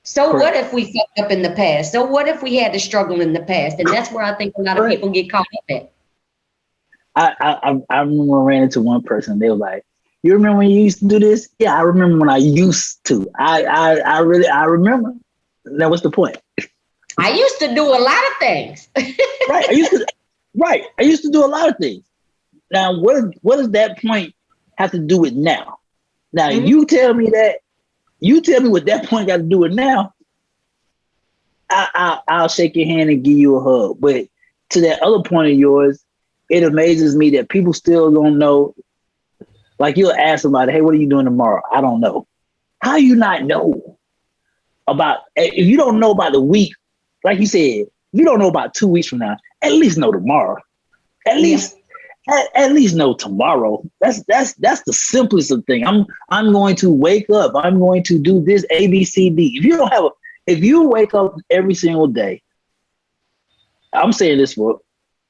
So what if we fucked up in the past? So what if we had to struggle in the past? And that's where I think a lot of people get caught up at. I remember I ran into one person. They were like, "You remember when you used to do this?" Yeah, I remember when I used to. I remember. Now, what's the point? I used to do a lot of things. I used to do a lot of things. Now, what does that point have to do with now? Now, you tell me that. You tell me what that point got to do with now. I'll shake your hand and give you a hug. But to that other point of yours, it amazes me that people still don't know. Like, you'll ask somebody, "Hey, what are you doing tomorrow?" "I don't know." How you not know about, if you don't know about the week, like you said, if you don't know about 2 weeks from now, at least know tomorrow. At least know tomorrow. That's the simplest of things. I'm going to wake up. I'm going to do this A, B, C, D. If you wake up every single day, I'm saying this for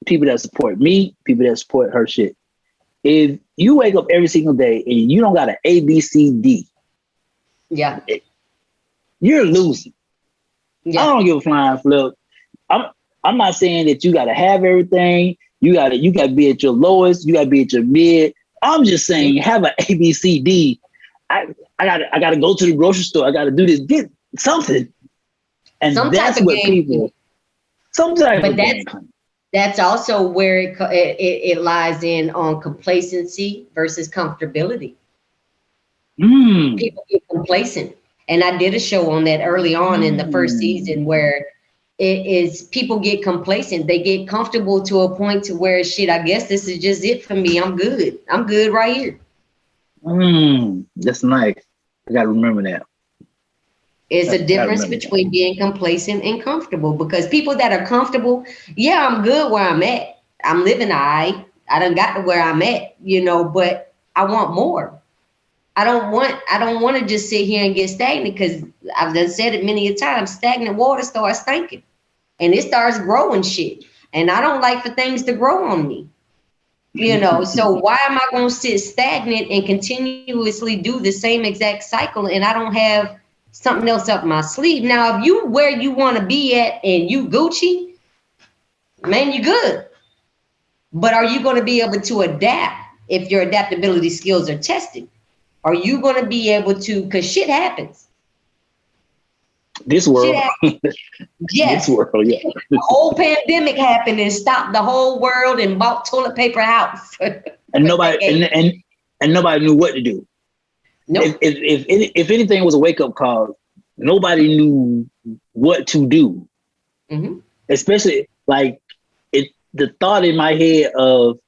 people that support me, people that support HERshyt. If you wake up every single day and you don't got an A, B, C, D, you're losing. I don't give a flying flip. I'm not saying that you got to have everything. You got to be at your lowest. You got to be at your mid. I'm just saying, have an A, B, C, D. I got to go to the grocery store. I got to do this. Get something. And that's what people. Sometimes. But that's also where it lies in on complacency versus comfortability. People get complacent. And I did a show on that early on in the first season where it is people get complacent. They get comfortable to a point to where, shit, I guess this is just it for me. I'm good. I'm good right here. That's nice. I got to remember that. It's a difference between being complacent and comfortable, because people that are comfortable, I'm good where I'm at. I'm living I done got to where I'm at, but I want more. I don't want to just sit here and get stagnant, because I've done said it many a time, stagnant water starts stinking and it starts growing shit. And I don't like for things to grow on me, so why am I going to sit stagnant and continuously do the same exact cycle and I don't have something else up my sleeve? Now, if you where you want to be at and you Gucci, man, you good. But are you going to be able to adapt if your adaptability skills are tested? Are you going to be able to, because shit happens. This world. Yes. This world, yeah. The whole pandemic happened and stopped the whole world and bought toilet paper out. And nobody and nobody knew what to do. Nope. If anything was a wake-up call, nobody knew what to do. Mm-hmm. Especially like the thought in my head of,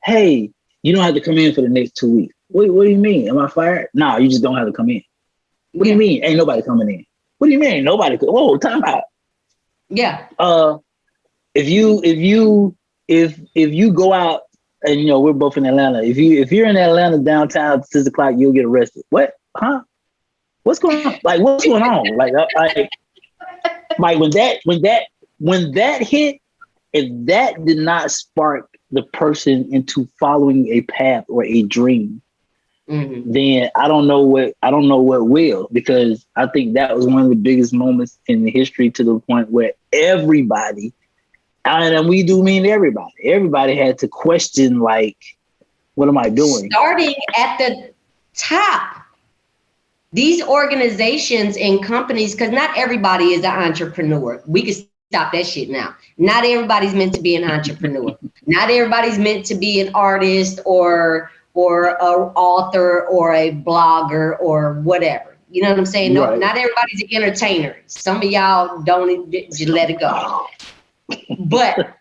hey, you don't have to come in for the next 2 weeks. What do you mean? Am I fired? No, you just don't have to come in. What do you mean? Ain't nobody coming in? What do you mean? Nobody? Whoa, time out. Yeah. If you go out and you know we're both in Atlanta. If you're in Atlanta downtown at 6 o'clock, you'll get arrested. What? Huh? What's going on? Like what's going on? Like when that hit, if that did not spark the person into following a path or a dream, then I don't know what will, because I think that was one of the biggest moments in the history, to the point where everybody, and we do mean everybody had to question, like, what am I doing? Starting at the top. These organizations and companies, because not everybody is an entrepreneur. We can stop that shit now. Not everybody's meant to be an entrepreneur. Not everybody's meant to be an artist or an author or a blogger or whatever. You know what I'm saying? No, not everybody's an entertainer. Some of y'all don't just let it go. But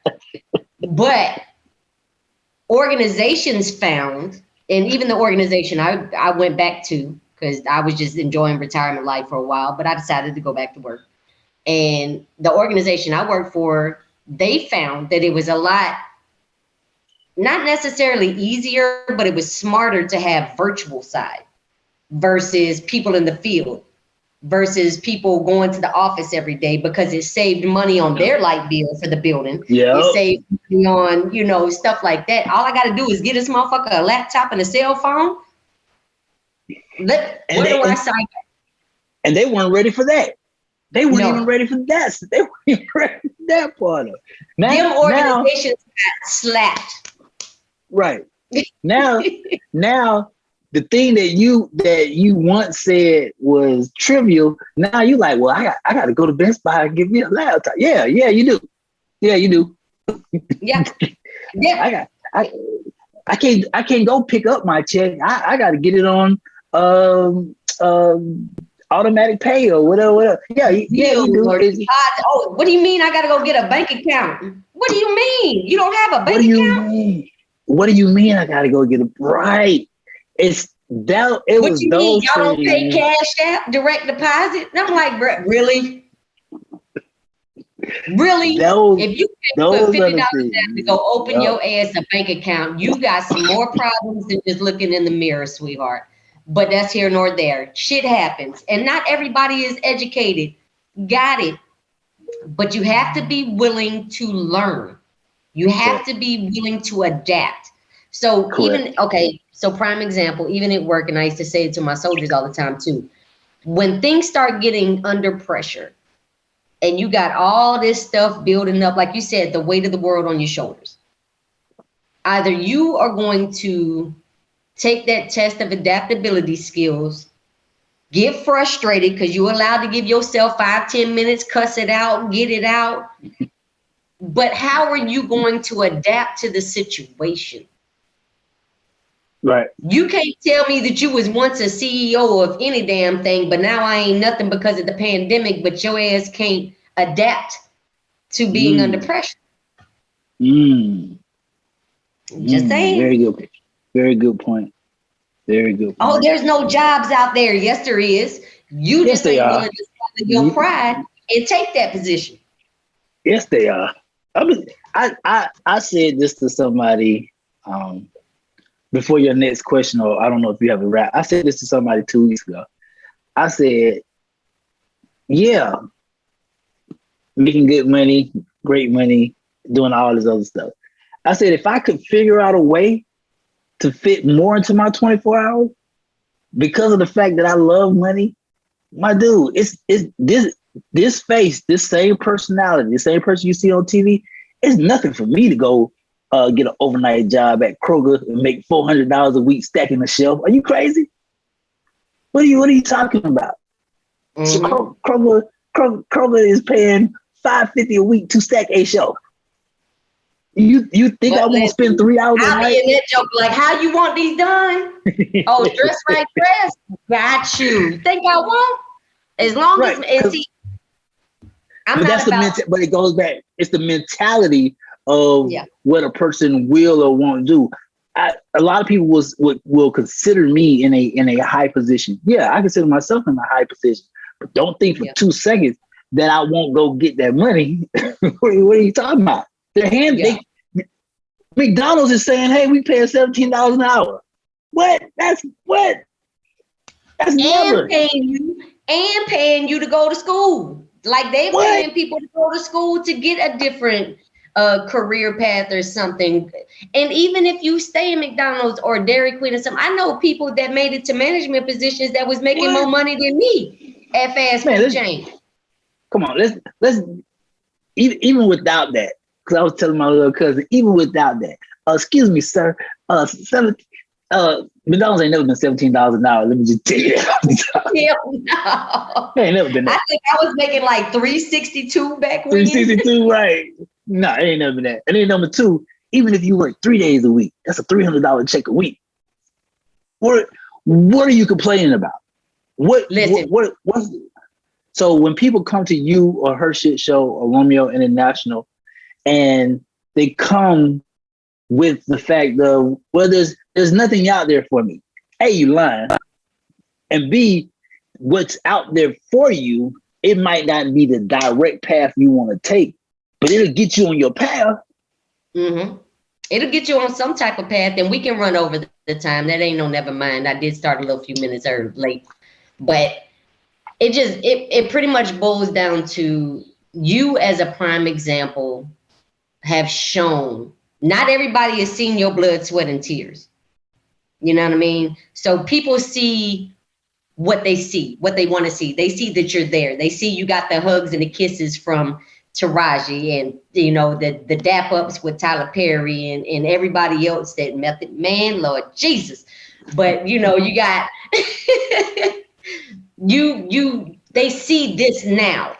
organizations found, and even the organization I went back to, because I was just enjoying retirement life for a while, but I decided to go back to work. And the organization I worked for, they found that it was a lot, not necessarily easier, but it was smarter to have virtual side versus people in the field, versus people going to the office every day, because it saved money on their light bill for the building. Yeah. It saved money on, stuff like that. All I got to do is get this motherfucker a laptop and a cell phone. Where do I sign up? And they weren't ready for that. They weren't even ready for that. They weren't even ready for that part of it. Them organizations got slapped. Right. Now, the thing that you once said was trivial, now you like, well, I got to go to Best Buy and give me a laptop. Yeah, you do. Yeah, you do. Yeah. Yeah. I can't go pick up my check. I got to get it on automatic pay or whatever. Yeah, you do. What do you mean I got to go get a bank account? What do you mean? You don't have a bank account? What do you mean I got to go get it? Right. It's that. It what was you those mean? Y'all don't pay things. Cash App, direct deposit? And I'm like, really? Really? If you put $50 down to go open your ass a bank account, you got some more problems than just looking in the mirror, sweetheart. But that's here nor there. Shit happens. And not everybody is educated. Got it. But you have to be willing to learn. You have to be willing to adapt. So so prime example, even at work, and I used to say it to my soldiers all the time too. When things start getting under pressure and you got all this stuff building up, like you said, the weight of the world on your shoulders, either you are going to take that test of adaptability skills, get frustrated because you're allowed to give yourself 5-10 minutes, cuss it out, get it out. But how are you going to adapt to the situation? Right. You can't tell me that you was once a CEO of any damn thing, but now I ain't nothing because of the pandemic, but your ass can't adapt to being under pressure. Just saying. Very good. Very good point. Very good point. Oh, there's no jobs out there. Yes, there is. You just ain't willing to swallow your pride and take that position. Yes, they are. I said this to somebody before your next question, or I don't know if you have a rap. I said this to somebody 2 weeks ago. I said, yeah, making good money, great money, doing all this other stuff. I said, if I could figure out a way to fit more into my 24 hours because of the fact that I love money, my dude, it's this face, this same personality, the same person you see on TV, it's nothing for me to go get an overnight job at Kroger and make $400 a week stacking the shelf. Are you crazy? What are you talking about? So Kroger is paying $5.50 a week to stack a shelf. You think I won't spend 3 hours a night? I'll be in that joke like, how you want these done? Oh, dress right dress. Got you. Think I won't? As long right. as, and see, I'm but not that's about, but it goes back. It's the mentality of what a person will or won't do. A lot of people will consider me in a high position. Yeah, I consider myself in a high position, but don't think for 2 seconds that I won't go get that money. What are you talking about? McDonald's is saying, "Hey, we pay $17 an hour." That's never. Paying you to go to school. Like they paying people to go to school to get a different career path or something. And even if you stay in McDonald's or Dairy Queen or something, I know people that made it to management positions that was making more money than me at fast food chain. Come on, let's even without that, because I was telling my little cousin, even without that, excuse me, sir, McDonald's ain't never been $17 an hour. Let me just tell you that. Hell no. It ain't never been that. I think I was making like $362 back when. $362, right? No, it ain't never been that. And then number two, even if you work 3 days a week, that's a $300 check a week. What are you complaining about? So when people come to you or HERshyt Show or Romeo International, and they come with the fact of, well, there's nothing out there for me. A, you lying. And B, what's out there for you, it might not be the direct path you want to take, but it'll get you on your path. Mm-hmm. It'll get you on some type of path, and we can run over the time. That ain't no never mind. I did start a little few minutes late, but it pretty much boils down to you as a prime example have shown. Not everybody has seen your blood, sweat, and tears. You know what I mean? So people see what they see, what they want to see. They see that you're there. They see you got the hugs and the kisses from Taraji and, you know, the dap ups with Tyler Perry and everybody else that Method Man, Lord Jesus. But, you know, you got, they see this now.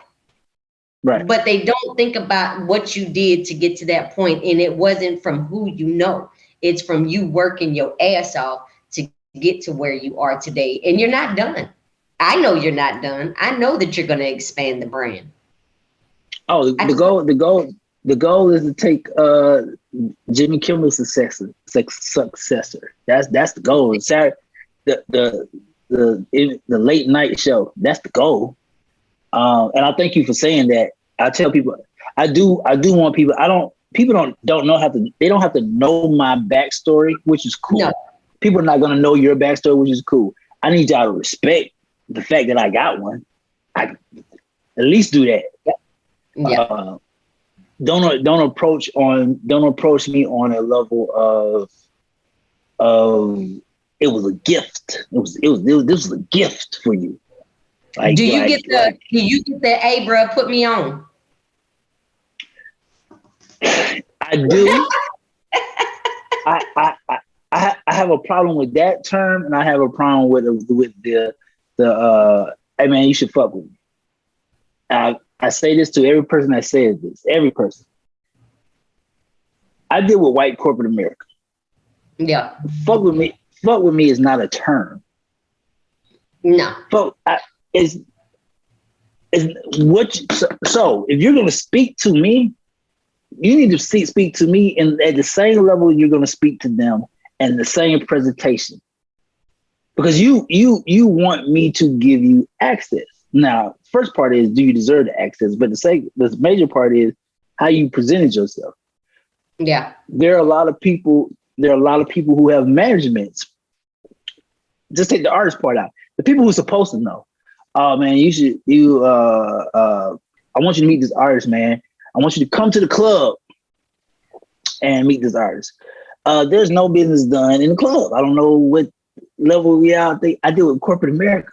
Right. But they don't think about what you did to get to that point. And it wasn't from who you know. It's from you working your ass off to get to where you are today. And you're not done. I know you're not done. I know that you're going to expand the brand. Oh, the goal is to take Jimmy Kimmel's successor. That's the goal. Saturday, the late night show. That's the goal. And I thank you for saying that. I tell people, I do want people. People don't have to know my backstory, which is cool. No. People are not going to know your backstory, which is cool. I need y'all to respect the fact that I got one. I at least do that. Yeah. Don't approach me on a level of it was a gift. This was a gift for you. Like, do you get the hey bro, put me on? I do. I have a problem with that term, and I have a problem with the hey man, you should fuck with me. I say this to every person that says this. Every person. I deal with white corporate America. Yeah. Fuck with me. Fuck with me is not a term. No. Is what so if you're gonna speak to me, you need to speak to me at the same level you're gonna speak to them and the same presentation. Because you want me to give you access. Now, first part is, do you deserve the access? But the major part is how you presented yourself. Yeah. There are a lot of people who have managements. Just take the artist part out. The people who are supposed to know. Oh man, I want you to meet this artist, man. I want you to come to the club and meet this artist. There's no business done in the club. I don't know what level we are. I deal with corporate America.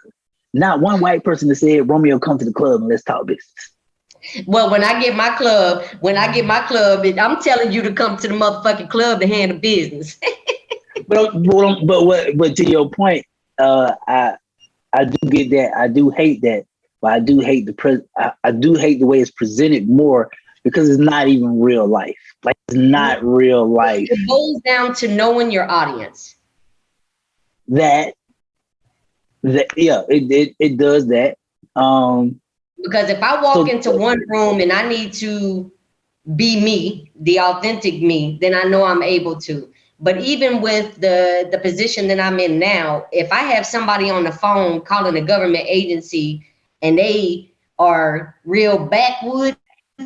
Not one white person that said, Romeo, come to the club and let's talk business. Well, when I get my club, I'm telling you to come to the motherfucking club to handle business. but to your point, I do get that. I do hate that, but I do hate I do hate the way it's presented more because it's not even real life. Like, it's not real life. It boils down to knowing your audience. It does that. Because if I walk into one room and I need to be me, the authentic me, then I know I'm able to. But even with the position that I'm in now, if I have somebody on the phone calling a government agency and they are real backwood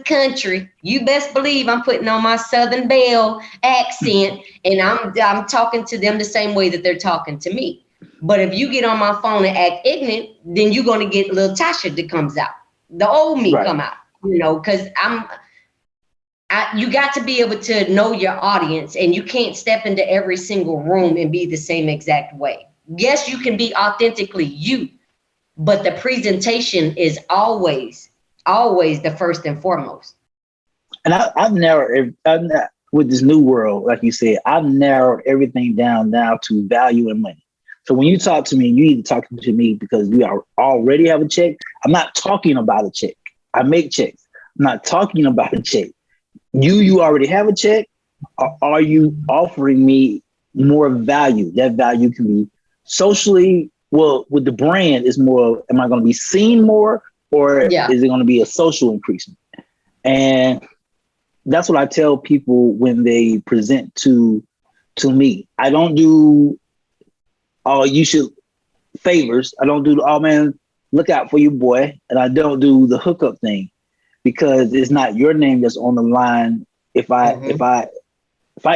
country, you best believe I'm putting on my Southern Belle accent and I'm talking to them the same way that they're talking to me. But if you get on my phone and act ignorant, then you're going to get little Tasha that comes out. The old me come out, because you got to be able to know your audience, and you can't step into every single room and be the same exact way. Yes, you can be authentically you, but the presentation is always the first and foremost. And I've narrowed with this new world, like you said, I've narrowed everything down now to value and money. So when you talk to me, you either talking to me because we already have a check. I'm not talking about a check. I make checks. I'm not talking about a check. You already have a check. Or are you offering me more value? That value can be socially. Well, with the brand, is more. Am I going to be seen more, or is it going to be a social increasement? And that's what I tell people when they present to me. I don't do. Oh, you should favors. I don't do the, oh man, look out for your boy. And I don't do the hookup thing because it's not your name that's on the line. If I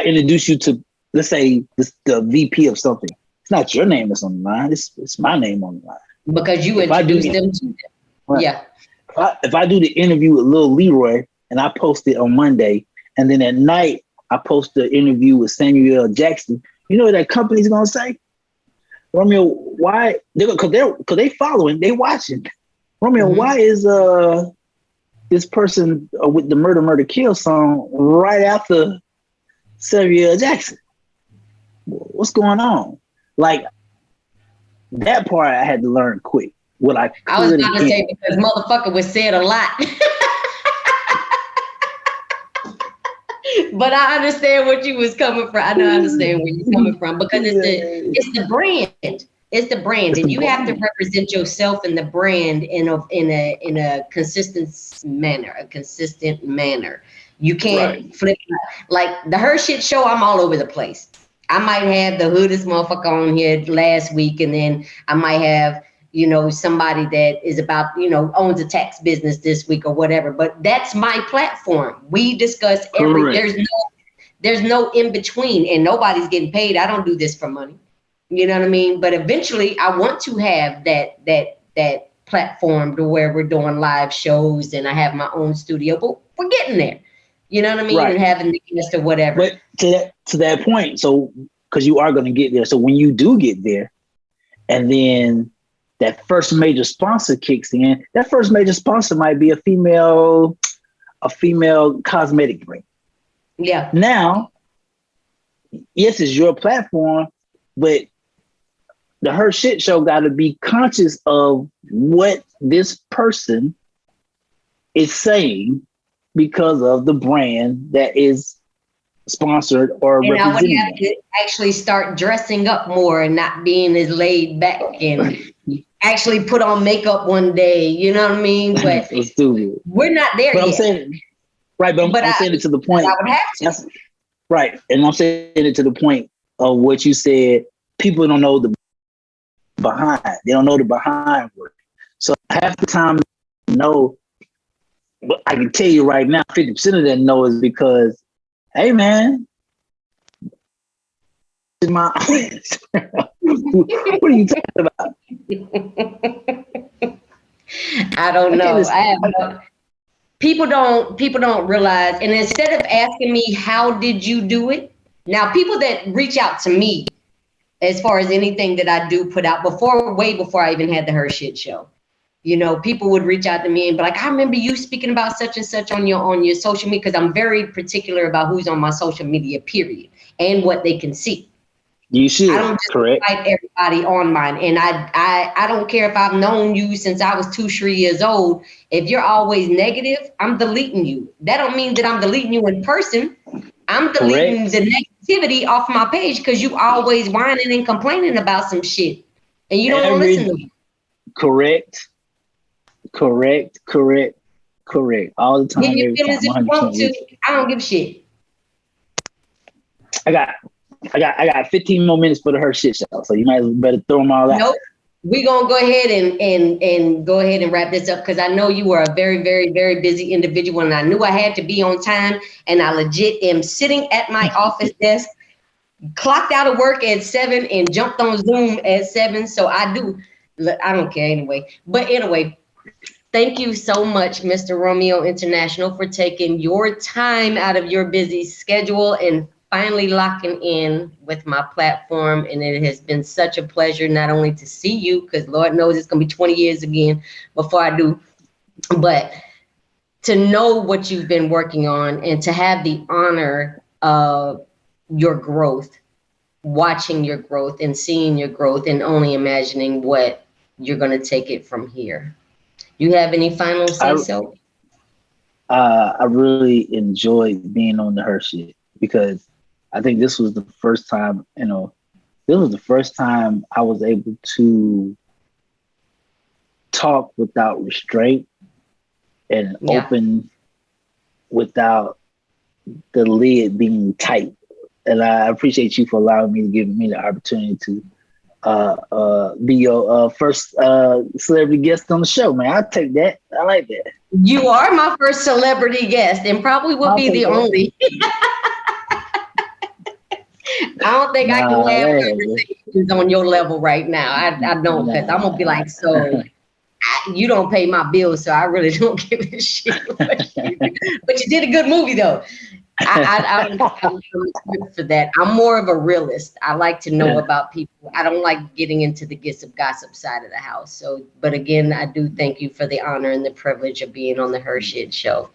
introduce you to, let's say the VP of something, it's not your name that's on the line. It's my name on the line. Because you introduced them to them. Right. Yeah. If I do the interview with Lil Leroy and I post it on Monday, and then at night I post the interview with Samuel L. Jackson, you know what that company's gonna say? Romeo, why? Because they following, they watching. Romeo, why is this person with the Murder Kill song right after Samuel Jackson? What's going on? Like that part, I had to learn quick. I was about to say because motherfucker was said a lot. But I understand what you was coming from. I understand where you're coming from because it's the brand. It's the brand, and you have to represent yourself in the brand in a consistent manner. You can't flip like the HERshyt Show. I'm all over the place. I might have the hoodest motherfucker on here last week, and then I might have somebody that is about, owns a tax business this week or whatever, but that's my platform. We discuss there's no in between and nobody's getting paid. I don't do this for money. You know what I mean? But eventually I want to have that platform to where we're doing live shows and I have my own studio, but we're getting there. You know what I mean? Right. And having the guest or whatever. But to that point, so, cause you are going to get there. So when you do get there and then that first major sponsor kicks in, that first major sponsor might be a female cosmetic brand. Yeah. Now, yes, it's your platform, but the HERshyt Show got to be conscious of what this person is saying because of the brand that is sponsored or represented. And I would have to actually start dressing up more and not being as laid back and actually put on makeup one day, you know what I mean? But we're not there yet. I'm saying, right, but I'm saying it to the point. I would have to. Right, and I'm saying it to the point of what you said. People don't know the behind. They don't know the behind work. So half the time, but I can tell you right now, 50% of them know is because, hey man, my what are you talking about? I don't know. People don't realize, and instead of asking me how did you do it, now people that reach out to me as far as anything that I do put out way before I even had the HERshyt Show, people would reach out to me and be like, I remember you speaking about such and such on your social media, because I'm very particular about who's on my social media, period, and what they can see. You should. I don't just invite everybody on mine. And I don't care if I've known you since I was 2-3 years old. If you're always negative, I'm deleting you. That don't mean that I'm deleting you in person. I'm deleting the negativity off my page because you always whining and complaining about some shit. And you don't want to listen to me. Correct. Correct. All the time, Give your every feelings time. if you want 100% to. I don't give a shit. I got 15 more minutes for the HERshyt Show, so you might as well better throw them all out. Nope. We're gonna go ahead and go ahead and wrap this up because I know you are a very, very, very busy individual, and I knew I had to be on time, and I legit am sitting at my office desk, clocked out of work at 7 and jumped on Zoom at 7. So I don't care anyway. But anyway, thank you so much, Mr. Romeo International, for taking your time out of your busy schedule and finally locking in with my platform. And it has been such a pleasure not only to see you, because Lord knows it's going to be 20 years again before I do, but to know what you've been working on and to have the honor of your growth, watching your growth and seeing your growth and only imagining what you're going to take it from here. You have any final say-so? I really enjoyed being on the HERshyt because I think this was the first time, I was able to talk without restraint and open without the lid being tight. And I appreciate you for allowing me to give me the opportunity to be your first celebrity guest on the show, man. I'll take that. I like that. You are my first celebrity guest and probably will be the only. I don't think I can have conversations on your level right now. I don't, because I'm going to be like, so you don't pay my bills, so I really don't give a shit. But you did a good movie, though. I'm good for that. I'm more of a realist. I like to know about people. I don't like getting into the gifts of gossip side of the house. So, but again, I do thank you for the honor and the privilege of being on the HERshyt Show.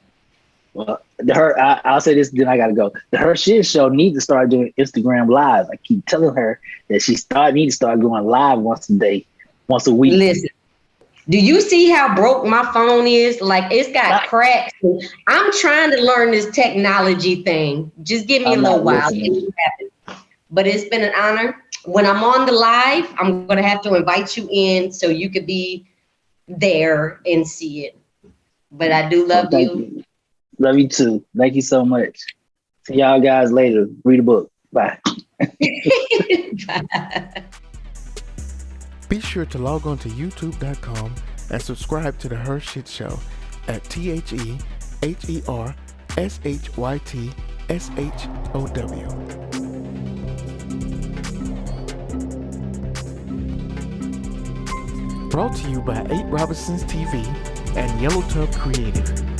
Well, I'll say this, then I gotta go. The HERshyt Show needs to start doing Instagram live. I keep telling her that she needs to start going live once a day, once a week. Listen, do you see how broke my phone is? Like, it's got cracks. I'm trying to learn this technology thing. Just give me a little while. But it's been an honor. When I'm on the live, I'm gonna have to invite you in so you could be there and see it. But I do love you. Love you too. Thank you so much. See y'all guys later. Read a book. Bye. Bye. Be sure to log on to youtube.com and subscribe to the HERshyt Show at THERshytShow. Brought to you by 8 Robinsons TV and Yellow Tub Creative.